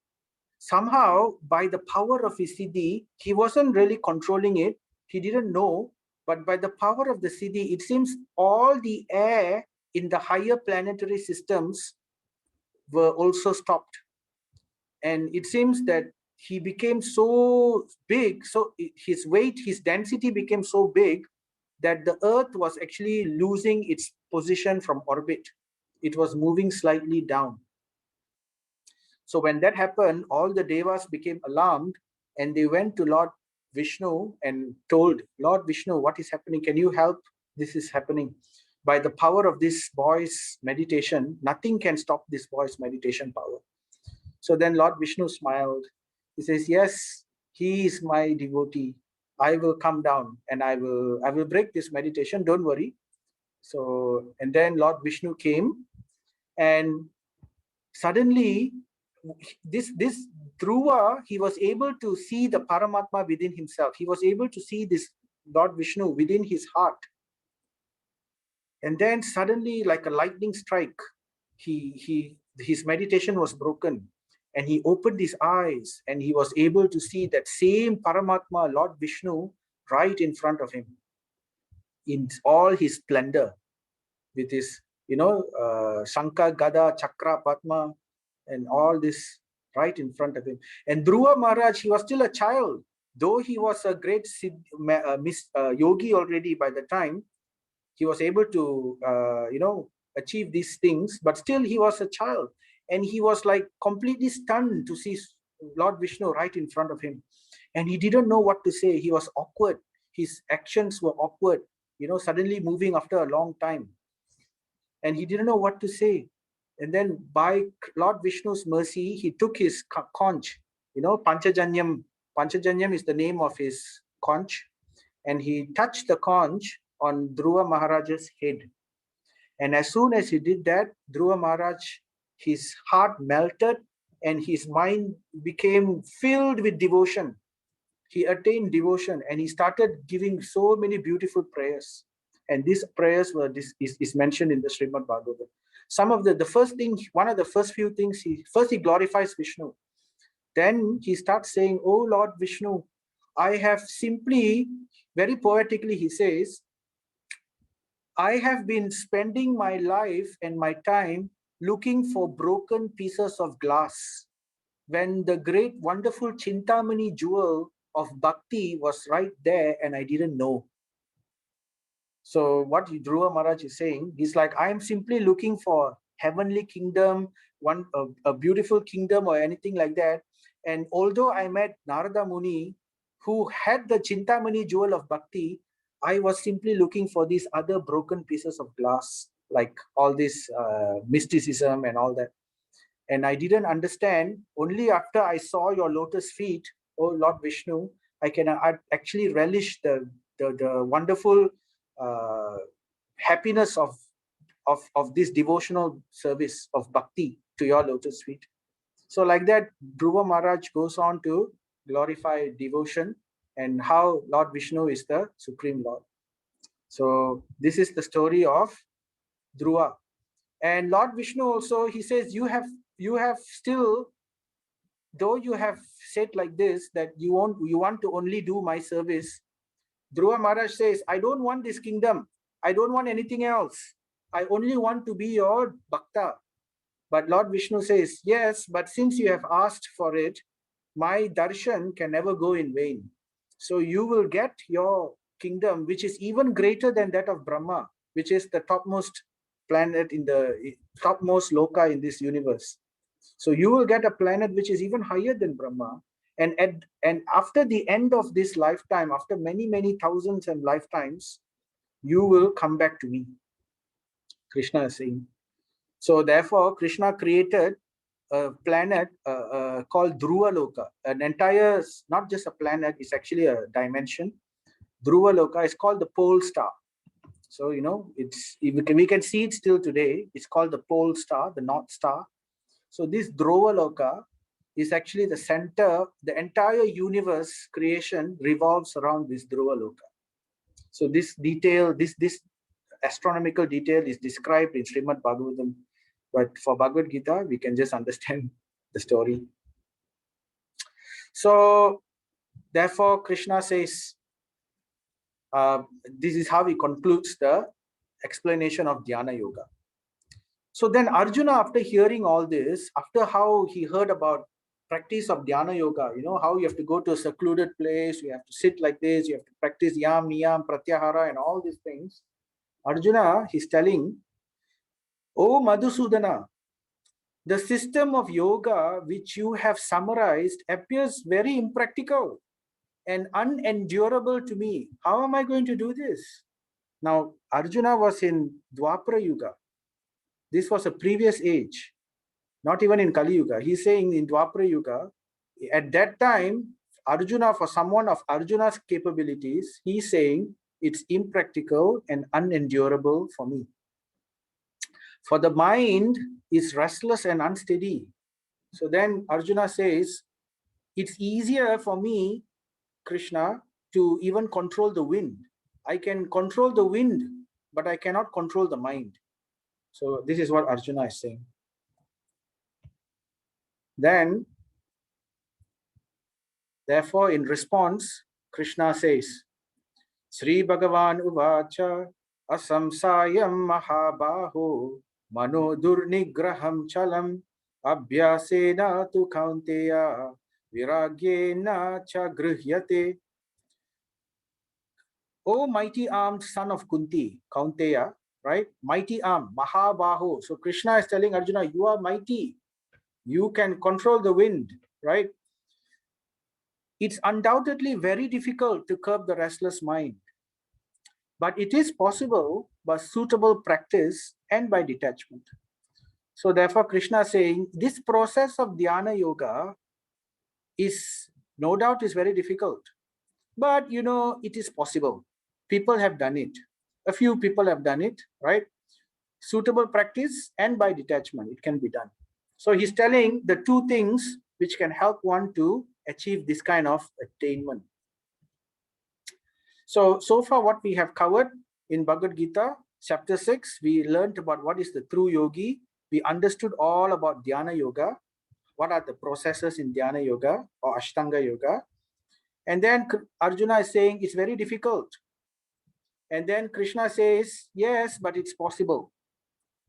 somehow by the power of his siddhi, he wasn't really controlling it. He didn't know, but by the power of the siddhi, it seems all the air in the higher planetary systems were also stopped. And it seems that he became so big, so his weight, his density became so big that the earth was actually losing its position from orbit. It was moving slightly down. So when that happened, all the devas became alarmed and they went to Lord Vishnu and told, Lord Vishnu, what is happening? Can you help? This is happening. By the power of this boy's meditation, nothing can stop this boy's meditation power. So then Lord Vishnu smiled. He says, yes, he is my devotee. I will come down and I will break this meditation. Don't worry. So, and then Lord Vishnu came, and suddenly this Dhruva, he was able to see the Paramatma within himself. He was able to see this Lord Vishnu within his heart. And then suddenly, like a lightning strike, his meditation was broken, and he opened his eyes, and he was able to see that same Paramatma, Lord Vishnu, right in front of him, in all his splendor, with his Shankha, Gada, Chakra, Padma, and all this right in front of him. And Dhruva Maharaj, he was still a child, though he was a great yogi already by the time. He was able to achieve these things, but still he was a child, and he was like completely stunned to see Lord Vishnu right in front of him, and he didn't know what to say. He was awkward. His actions were awkward, suddenly moving after a long time, and he didn't know what to say. And then by Lord Vishnu's mercy, he took his conch, Panchajanyam. Panchajanyam is the name of his conch, and he touched the conch on Dhruva Maharaj's head. And as soon as he did that, Dhruva Maharaj, his heart melted and his mind became filled with devotion. He attained devotion and he started giving so many beautiful prayers. And these prayers is mentioned in the Srimad Bhagavad. Some of the first thing, one of the first few things, he glorifies Vishnu. Then he starts saying, oh Lord Vishnu, I have simply, very poetically he says, I have been spending my life and my time looking for broken pieces of glass when the great, wonderful Chintamani jewel of bhakti was right there and I didn't know? So what Dhruva Maharaj is saying, he's like, I am simply looking for heavenly kingdom, a beautiful kingdom or anything like that. And although I met Narada Muni, who had the Chintamani jewel of bhakti, I was simply looking for these other broken pieces of glass, like all this mysticism and all that. And I didn't understand. Only after I saw your lotus feet, oh Lord Vishnu, I actually relish the wonderful uh, happiness of this devotional service of bhakti to your lotus feet. So like that, Dhruva Maharaj goes on to glorify devotion and how Lord Vishnu is the Supreme Lord. So this is the story of Dhruva. And Lord Vishnu also, he says, you have still, though you have said like this, that you want to only do my service. Dhruva Maharaj says, I don't want this kingdom. I don't want anything else. I only want to be your bhakta. But Lord Vishnu says, yes, but since you have asked for it, my darshan can never go in vain. So you will get your kingdom, which is even greater than that of Brahma, which is the topmost planet in the topmost loka in this universe. So you will get a planet which is even higher than Brahma. And after the end of this lifetime, after many, many thousands and lifetimes, you will come back to me. Krishna is saying. So therefore, Krishna created a planet called Dhruva Loka, an entire, not just a planet, it's actually a dimension. Dhruva Loka is called the pole star. So, we can see it still today. It's called the pole star, the North Star. So this Dhruva Loka is actually the center, the entire universe creation revolves around this Dhruva Loka. So this detail, this astronomical detail is described in Srimad Bhagavatam. But for Bhagavad Gita, we can just understand the story. So therefore, Krishna says, this is how he concludes the explanation of Dhyana Yoga. So then Arjuna, after hearing all this, after how he heard about practice of Dhyana Yoga, how you have to go to a secluded place, you have to sit like this, you have to practice Yam, Niyam, Pratyahara and all these things. Arjuna, he's telling, O Madhusudana, the system of yoga which you have summarized appears very impractical and unendurable to me. How am I going to do this? Now, Arjuna was in Dwapara Yuga. This was a previous age, not even in Kali Yuga. He's saying in Dwapara Yuga, at that time, Arjuna, for someone of Arjuna's capabilities, he's saying it's impractical and unendurable for me. For the mind is restless and unsteady. So then Arjuna says, it's easier for me, Krishna, to even control the wind. I can control the wind, but I cannot control the mind. So this is what Arjuna is saying. Then, therefore, in response, Krishna says, Sri Bhagavan Uvacha Asamsayam Mahabaho Mano Durnigraham Chalam Abhyasena tu Kaunteya Viragyena cha Grihyate. O mighty armed son of Kunti, Kaunteya, right? Mighty arm, Mahabaho. So Krishna is telling Arjuna, you are mighty. You can control the wind, right? It's undoubtedly very difficult to curb the restless mind. But it is possible by suitable practice and by detachment. So therefore, Krishna is saying, this process of Dhyana Yoga is, no doubt, is very difficult. But, it is possible. People have done it. A few people have done it, right? Suitable practice and by detachment, it can be done. So he's telling the two things which can help one to achieve this kind of attainment. So far what we have covered in Bhagavad Gita, chapter 6, we learned about what is the true yogi. We understood all about Dhyana Yoga. What are the processes in Dhyana Yoga or Ashtanga Yoga? And then Arjuna is saying it's very difficult. And then Krishna says, yes, but it's possible.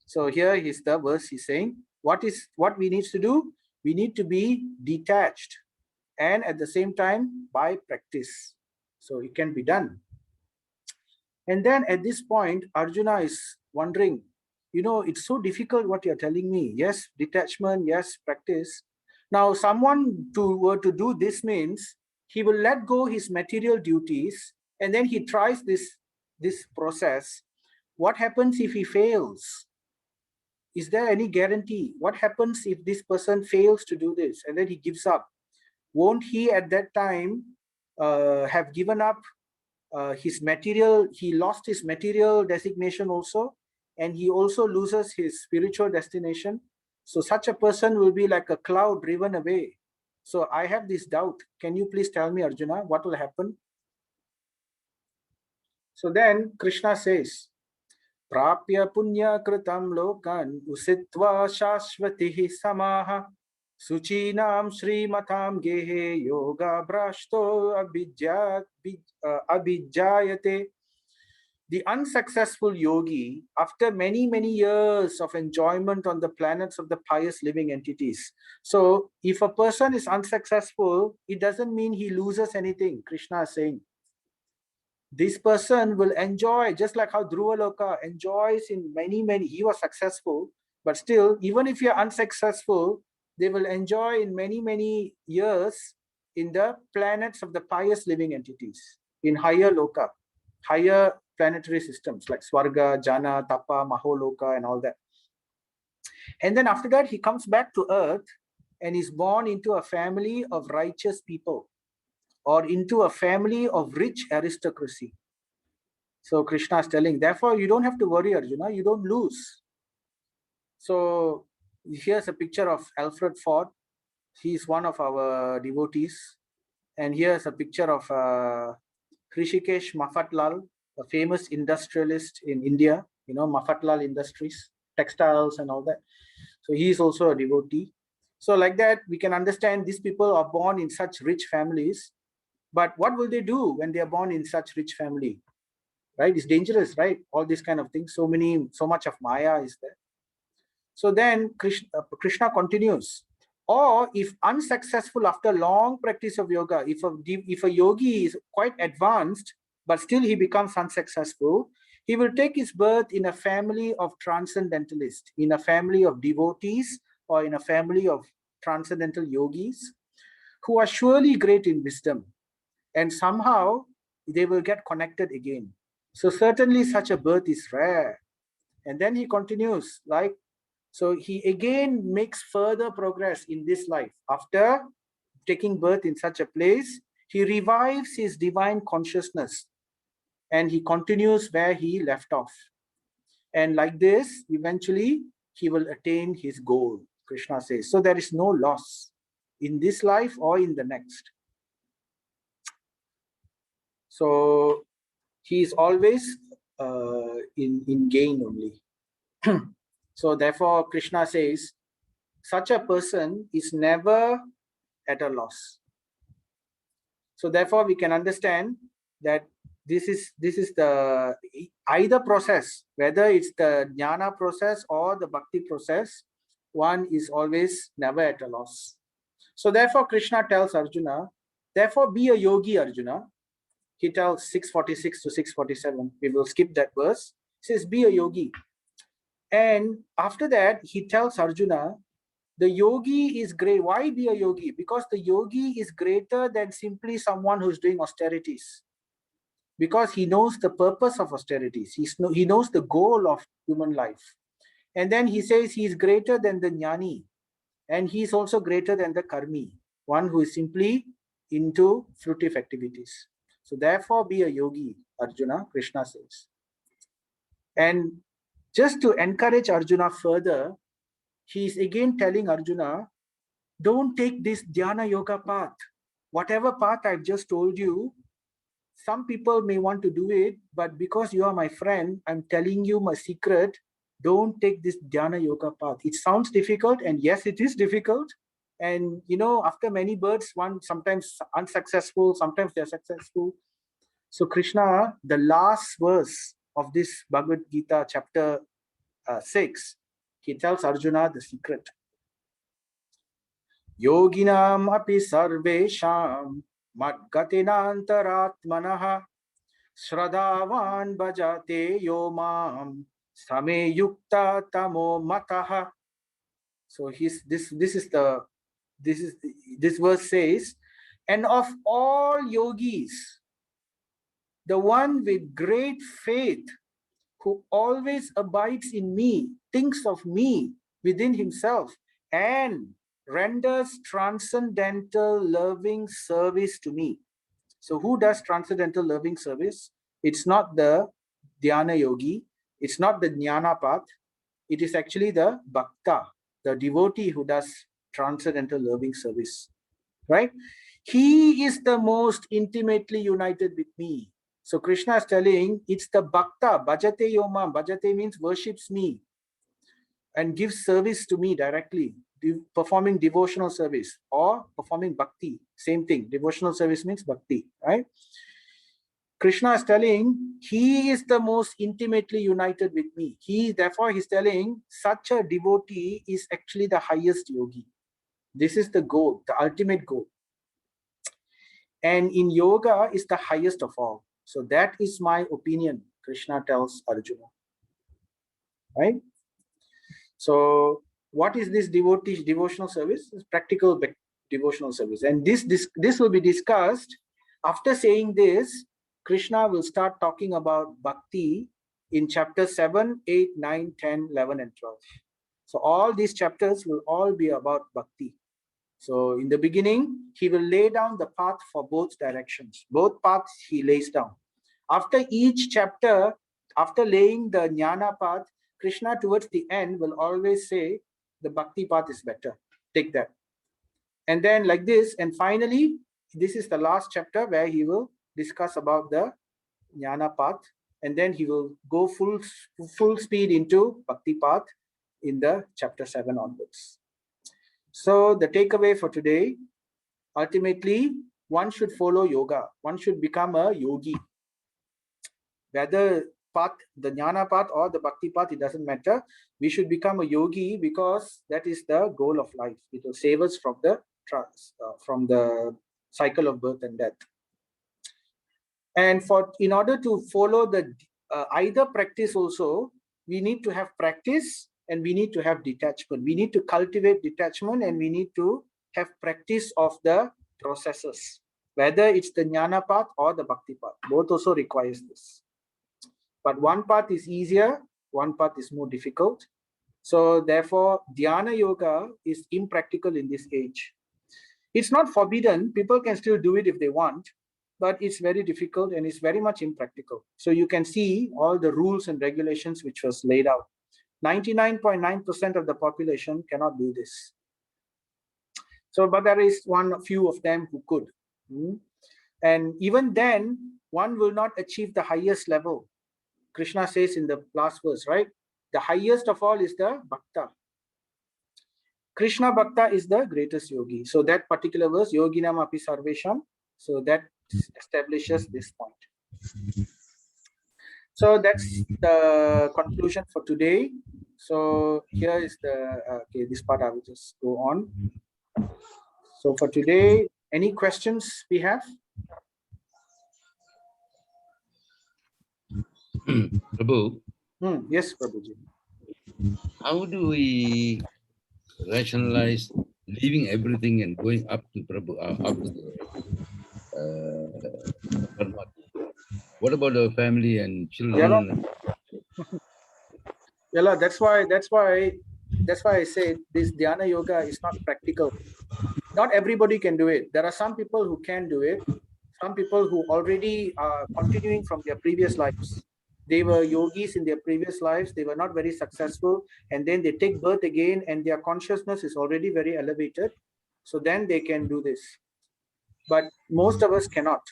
So here is the verse he's saying, what we need to do? We need to be detached and at the same time by practice. So it can be done. And then at this point, Arjuna is wondering, it's so difficult what you're telling me. Yes, detachment, yes, practice. Now, someone were to do this means he will let go his material duties and then he tries this process. What happens if he fails? Is there any guarantee? What happens if this person fails to do this and then he gives up? Won't he at that time have given up his material? He lost his material designation also, and he also loses his spiritual destination. So such a person will be like a cloud driven away. So I have this doubt. Can you please tell me, Arjuna, what will happen? So then Krishna says, Prapya punya kritam lokan usitva shashvatihi samaha suchinam srimatam gehe yoga brashto abhijayate. The unsuccessful yogi, after many, many years of enjoyment on the planets of the pious living entities. So, if a person is unsuccessful, it doesn't mean he loses anything. Krishna is saying this person will enjoy, just like how Dhruva Loka enjoys in many, many. He was successful, but still, even if you're unsuccessful, they will enjoy in many, many years in the planets of the pious living entities, in higher loka, higher planetary systems like Swarga, Jana, Tapa, Maholoka, and all that. And then after that, he comes back to earth and is born into a family of righteous people or into a family of rich aristocracy. So Krishna is telling, therefore, you don't have to worry, Arjuna, you don't lose. So here's a picture of Alfred Ford. He's one of our devotees. And here's a picture of Hrishikesh Mafatlal, a famous industrialist in India, Mafatlal Industries, textiles and all that. So he is also a devotee. So like that, we can understand these people are born in such rich families. But what will they do when they are born in such rich family? Right? It's dangerous, right? All these kind of things. So much of Maya is there. So then Krishna continues. Or if unsuccessful after long practice of yoga, if a yogi is quite advanced, but still he becomes unsuccessful, he will take his birth in a family of transcendentalists, in a family of devotees, or in a family of transcendental yogis who are surely great in wisdom. And somehow they will get connected again. So certainly such a birth is rare. And then he continues, like, so he again makes further progress in this life. After taking birth in such a place, he revives his divine consciousness and he continues where he left off. And like this, eventually he will attain his goal, Krishna says. So there is no loss in this life or in the next. So he is always in gain only. So therefore, Krishna says, such a person is never at a loss. So therefore, we can understand that this is the either process, whether it's the jnana process or the bhakti process, one is always never at a loss. So therefore, Krishna tells Arjuna, therefore be a yogi, Arjuna. He tells 646 to 647. We will skip that verse. He says, be a yogi. And after that, he tells Arjuna, the yogi is great. Why be a yogi? Because the yogi is greater than simply someone who's doing austerities. Because he knows the purpose of austerities. He knows the goal of human life. And then he says he is greater than the jnani. And he is also greater than the karmi, one who is simply into fruitive activities. So therefore be a yogi, Arjuna, Krishna says. And just to encourage Arjuna further, he is again telling Arjuna, don't take this dhyana yoga path. Whatever path I've just told you, some people may want to do it, but because you are my friend, I'm telling you my secret. Don't take this dhyana yoga path. It sounds difficult, and yes, it is difficult. And after many births, one sometimes unsuccessful, sometimes they're successful. So Krishna, the last verse of this Bhagavad Gita chapter 6, he tells Arjuna the secret. Yoginam api sarvesham madgatinantaratmanaha Shradhavan bhajate yomam same yukta tamo mataha. So this verse says, and of all yogis, the one with great faith who always abides in me, thinks of me within himself, and renders transcendental loving service to me. So who does transcendental loving service? It's not the dhyana yogi, it's not the jnana path, it is actually the bhakta, the devotee who does transcendental loving service, right? He is the most intimately united with me. So Krishna is telling, it's the bhakta, bhajate yomam. Bhajate means worships me and gives service to me directly, performing devotional service or performing bhakti. Same thing. Devotional service means bhakti, right? Krishna is telling, he is the most intimately united with me. Therefore, he's telling, such a devotee is actually the highest yogi. This is the goal, the ultimate goal. And in yoga is the highest of all. So that is my opinion, Krishna tells Arjuna. Right? So what is this devotional service? It's practical devotional service. And this will be discussed. After saying this, Krishna will start talking about bhakti in chapter 7, 8, 9, 10, 11, and 12. So all these chapters will all be about bhakti. So in the beginning, he will lay down the path for both directions. Both paths he lays down. After each chapter, after laying the jnana path, Krishna towards the end will always say, the bhakti path is better. Take that. And then like this, and finally, this is the last chapter where he will discuss about the jnana path, and then he will go full speed into bhakti path in the chapter 7 onwards. So the takeaway for today, ultimately, one should follow yoga. One should become a yogi. Whether path, the jnana path or the bhakti path, it doesn't matter. We should become a yogi because that is the goal of life. It will save us from the cycle of birth and death. And in order to follow the either practice also, we need to have practice and we need to have detachment. We need to cultivate detachment and we need to have practice of the processes, whether it's the jnana path or the bhakti path. Both also requires this. But one path is easier, one path is more difficult. So therefore, dhyana yoga is impractical in this age. It's not forbidden. People can still do it if they want, but it's very difficult and it's very much impractical. So you can see all the rules and regulations which was laid out. 99.9% of the population cannot do this. So, but there is few of them who could. And even then, one will not achieve the highest level. Krishna says in the last verse, right? The highest of all is the bhakta. Krishna Bhakta is the greatest yogi. So that particular verse, Yoginam api sarvesham, so that establishes this point. So that's the conclusion for today. So here is okay, this part I will just go on. So for today, any questions we have? Prabhu, Yes, Prabhuji. how do we rationalize leaving everything and going up to Prabhu, up to Paramatma? What about the family and children? Yeah, that's why I say this dhyana yoga is not practical. Not everybody can do it. There are some people who can do it. Some people who already are continuing from their previous lives. They were yogis in their previous lives. They were not very successful. And then they take birth again and their consciousness is already very elevated. So then they can do this. But most of us cannot.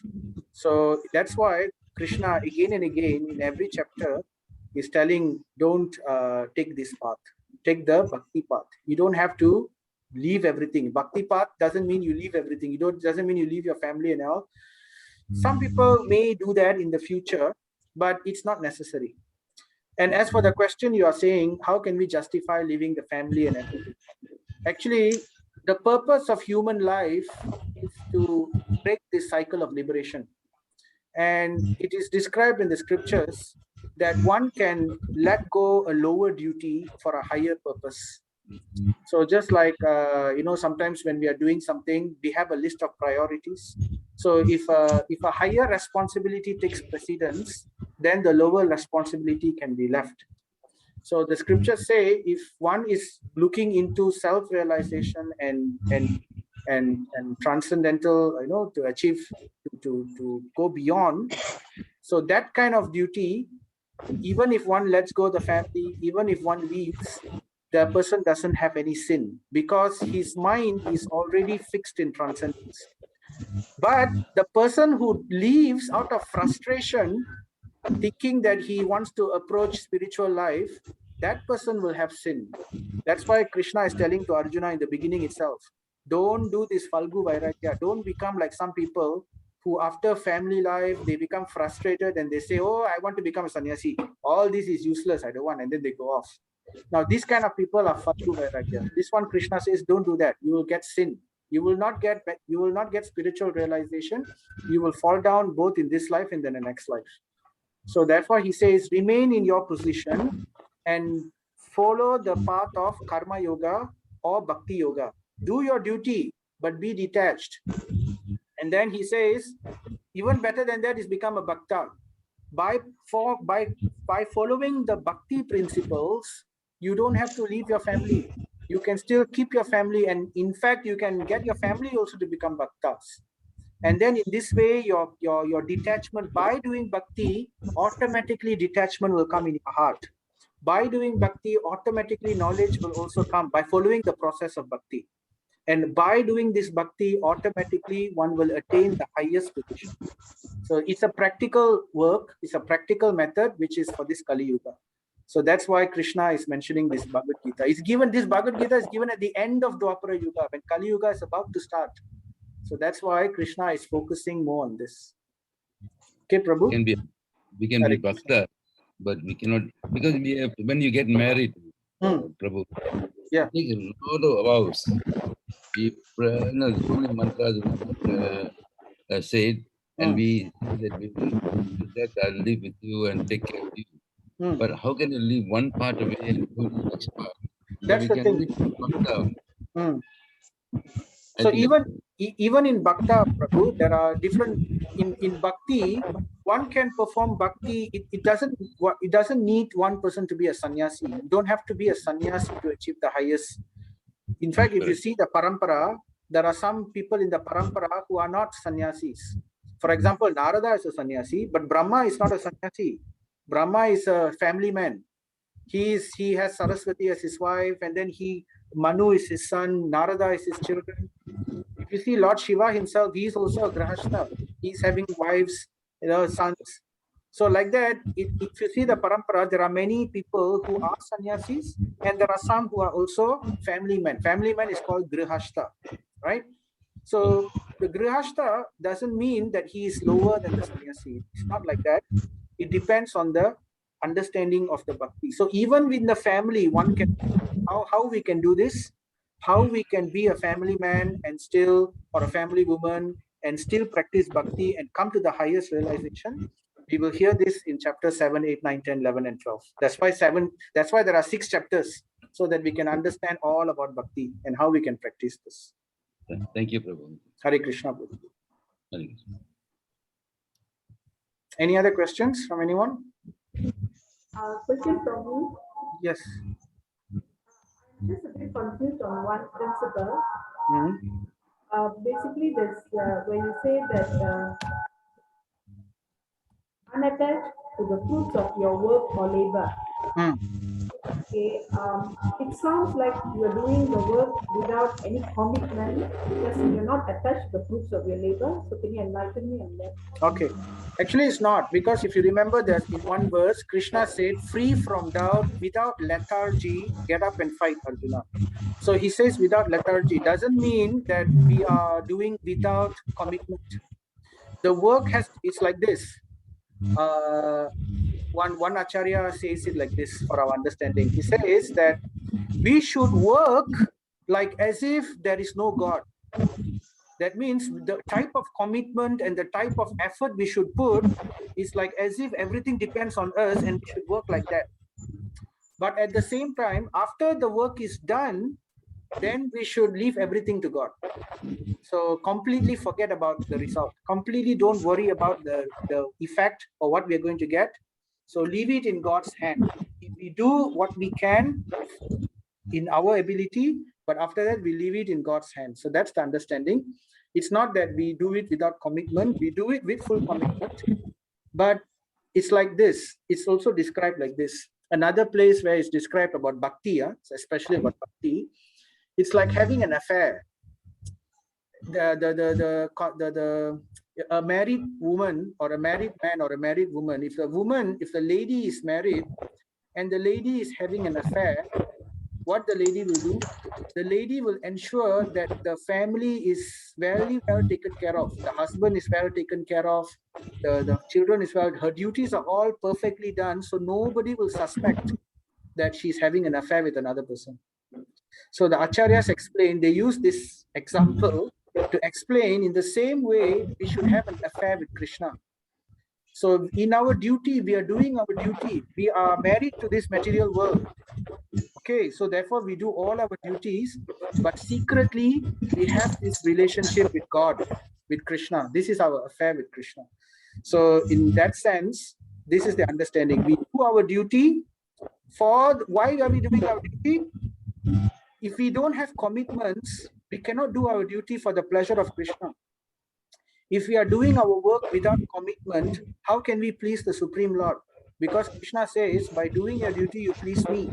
So that's why Krishna again and again in every chapter is telling, don't take this path. Take the bhakti path. You don't have to leave everything. Bhakti path doesn't mean you leave everything. Doesn't mean you leave your family and all. Some people may do that in the future, but it's not necessary. And as for the question you are saying, how can we justify leaving the family and everything? Actually, the purpose of human life is to break this cycle of liberation. And it is described in the scriptures that one can let go a lower duty for a higher purpose. So just like, sometimes when we are doing something, we have a list of priorities. So if a higher responsibility takes precedence, then the lower responsibility can be left. So the scriptures say if one is looking into self-realization and transcendental, to achieve, to go beyond. So that kind of duty, even if one lets go the family, even if one leaves, the person doesn't have any sin because his mind is already fixed in transcendence. But the person who leaves out of frustration, thinking that he wants to approach spiritual life, that person will have sin. That's why Krishna is telling to Arjuna in the beginning itself, don't do this Falgu Vairagya. Don't become like some people who after family life, they become frustrated and they say, oh, I want to become a sannyasi. All this is useless. I don't want. And then they go off. Now, these kind of people are Falgu Vairagya. This one, Krishna says, don't do that. You will get sin. You will not get spiritual realization. You will fall down both in this life and then the next life. So therefore, he says, remain in your position and follow the path of karma yoga or bhakti yoga. Do your duty, but be detached. And then he says, even better than that is become a bhakta. By following the bhakti principles, you don't have to leave your family. You can still keep your family, and in fact, you can get your family also to become bhaktas. And then in this way, your detachment, by doing bhakti, automatically detachment will come in your heart. By doing bhakti, automatically knowledge will also come by following the process of bhakti. And by doing this bhakti, automatically one will attain the highest position. So it's a practical work, it's a practical method, which is for this Kali Yuga. So that's why Krishna is mentioning this Bhagavad Gita. This Bhagavad Gita is given at the end of Dwapara Yuga, when Kali Yuga is about to start. So that's why Krishna is focusing more on this. Okay, Prabhu? We can be bhakta, but we cannot, because when you get married, Prabhu, yeah, take a lot of vows. So many mantras said, and we say that we will that I'll live with you and take care of you. But how can you leave one part away and go to the next part? That's the thing. So even in Bhakta, Prabhu, there are different in Bhakti. One can perform Bhakti. It doesn't need one person to be a sannyasi. You don't have to be a sannyasi to achieve the highest. In fact, if you see the parampara, there are some people in the parampara who are not sannyasis. For example, Narada is a sannyasi, but Brahma is not a sannyasi. Brahma is a family man. He has Saraswati as his wife, and then Manu is his son, Narada is his children. If you see Lord Shiva himself, he is also a grahastha. He's having wives, sons. So like that, if you see the parampara, there are many people who are sannyasis, and there are some who are also family men. Family man is called grihastha, right? So the grihastha doesn't mean that he is lower than the sannyasi. It's not like that. It depends on the understanding of the bhakti. So even within the family, one can, how we can do this, how we can be a family man and still, or a family woman, and still practice bhakti and come to the highest realization. We will hear this in chapter 7, 8, 9, 10, 11, and 12. That's why there are 6 chapters, so that we can understand all about bhakti and how we can practice this. Thank you, Prabhu. Hare Krishna, Prabhu. Hare Krishna. Any other questions from anyone? Question from me. Yes. I'm just a bit confused on one principle. Basically, this when you say that unattached to the fruits of your work or labor. Okay, it sounds like you are doing the work without any commitment because you're not attached to the fruits of your labor. So can you enlighten me on that? Okay. Actually, it's not, because if you remember, there's in one verse, Krishna said, free from doubt, without lethargy, get up and fight, Arjuna. So he says without lethargy doesn't mean that we are doing without commitment. The work it's like this. one Acharya says it like this for our understanding. He says that we should work like as if there is no God. That means the type of commitment and the type of effort we should put is like as if everything depends on us, and we should work like that. But at the same time, after the work is done, then we should leave everything to God. So completely forget about the result. Completely don't worry about the effect or what we are going to get. So leave it in God's hand. If we do what we can in our ability, but after that we leave it in God's hands. So that's the understanding. It's not that we do it without commitment. We do it with full commitment. But it's like this. It's also described like this. Another place where it's described about bhakti, especially about bhakti, it's like having an affair. A married woman or a married man or a married woman, if the lady is married and the lady is having an affair, what the lady will do, the lady will ensure that the family is very well taken care of. The husband is well taken care of. The children is well. Her duties are all perfectly done, so nobody will suspect that she's having an affair with another person. So the acharyas explain, they use this example to explain in the same way we should have an affair with Krishna. So in our duty, we are doing our duty. We are married to this material world. Okay, so therefore we do all our duties, but secretly we have this relationship with God, with Krishna. This is our affair with Krishna. So in that sense, this is the understanding. We do our duty why are we doing our duty? If we don't have commitments, we cannot do our duty for the pleasure of Krishna. If we are doing our work without commitment, how can we please the Supreme Lord? Because Krishna says, by doing your duty, you please me.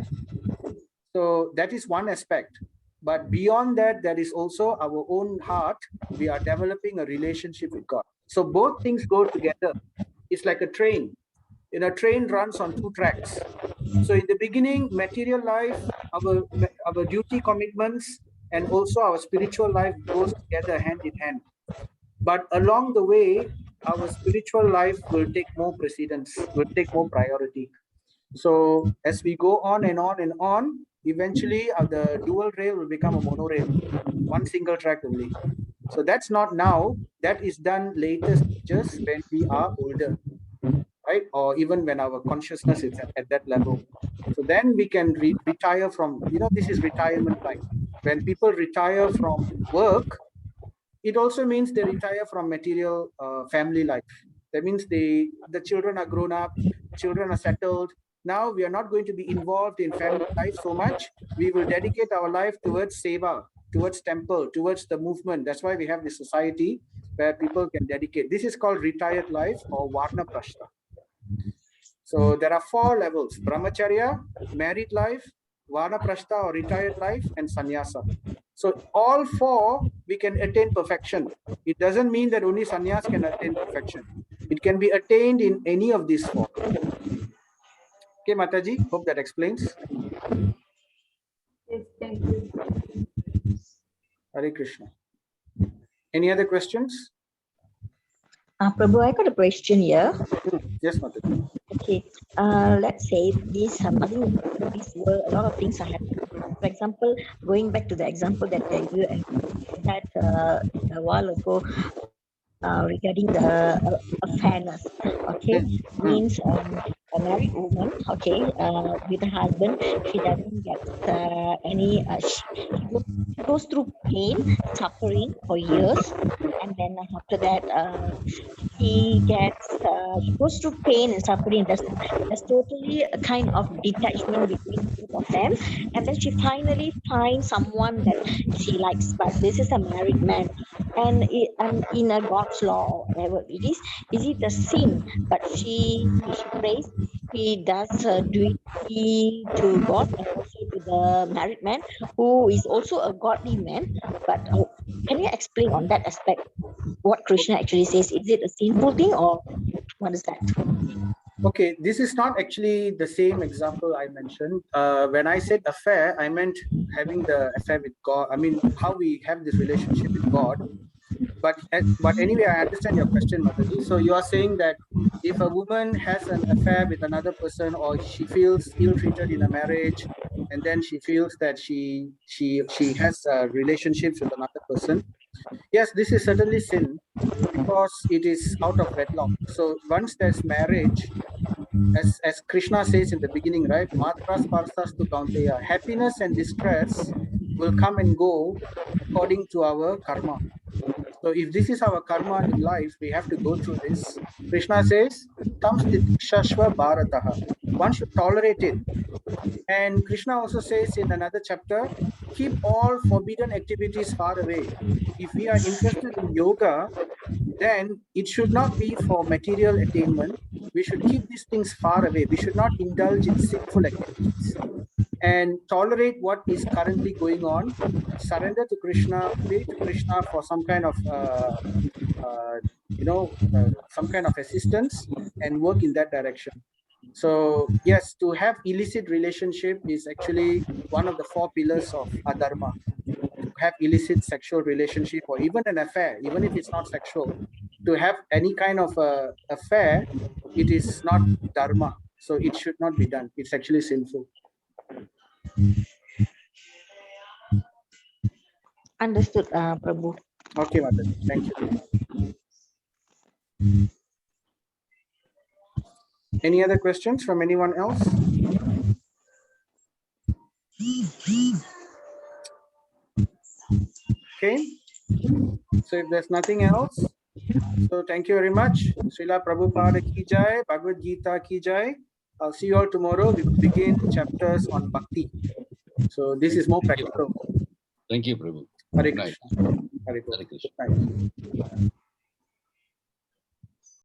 So that is one aspect. But beyond that, there is also our own heart. We are developing a relationship with God. So both things go together. It's like a train. A train runs on two tracks. So in the beginning, material life, our duty commitments, and also our spiritual life goes together hand in hand. But along the way, our spiritual life will take more precedence, will take more priority. So as we go on and on and on, eventually the dual rail will become a monorail, one single track only. So that's not now. That is done later stages when we are older, right? Or even when our consciousness is at that level. So then we can retire from, this is retirement time. When people retire from work, it also means they retire from material family life. That means the children are grown up, children are settled. Now we are not going to be involved in family life so much. We will dedicate our life towards seva, towards temple, towards the movement. That's why we have this society where people can dedicate. This is called retired life or varna prashta. So there are 4 levels: brahmacharya, married life, vanaprastha or retired life, and sannyasa. So all 4 we can attain perfection. It doesn't mean that only sannyas can attain perfection. It can be attained in any of these 4. Okay, Mataji, hope that explains. Yes, thank you. Hare Krishna. Any other questions? Prabhu, I got a question here. Yes, Mataji. Okay, let's say this, I think this world, a lot of things are happening. For example, going back to the example that you had a while ago regarding the fairness, okay, means a married woman, okay, with a husband, she doesn't get any, she goes through pain, suffering for years, and then after that, she goes through pain and suffering. There's totally a kind of detachment between both of them, and then she finally finds someone that she likes. But this is a married man, and in a God's law or whatever it is it a sin? But she prays, she does duty to God and also to the married man who is also a godly man. But can you explain on that aspect what Krishna actually says? Is it a sinful thing or what is that? Okay, this is not actually the same example I mentioned. When I said affair, I meant having the affair with God. I mean, how we have this relationship with God. But anyway, I understand your question, Mataji. So you are saying that if a woman has an affair with another person, or she feels ill-treated in a marriage, and then she feels that she has relationships with another person, yes, this is certainly sin, because it is out of wedlock. So once there's marriage, as Krishna says in the beginning, right? Matras parsas tu kaunteya. Happiness and distress will come and go according to our karma. So if this is our karma in life, we have to go through this. Krishna says, tam stitikshashva bharataha. One should tolerate it. And Krishna also says in another chapter, keep all forbidden activities far away. If we are interested in yoga, then it should not be for material attainment. We should keep these things far away. We should not indulge in sinful activities and tolerate what is currently going on. Surrender to Krishna, pray to Krishna for some kind of some kind of assistance, and work in that direction. So yes, to have illicit relationship is actually one of the 4 pillars of adharma. To have illicit sexual relationship, or even an affair, even if it's not sexual, to have any kind of affair, it is not dharma. So it should not be done. It's actually sinful. Understood, Prabhu. Okay, Mataji. Thank you. Any other questions from anyone else? Okay. So if there's nothing else, so thank you very much. Srila Prabhupada ki jai, Bhagavad Gita ki jai. I'll see you all tomorrow. We will begin chapters on bhakti. So this is more practical. Thank you, Prabhu. Hare Good night. Krishna. Hare Krishna.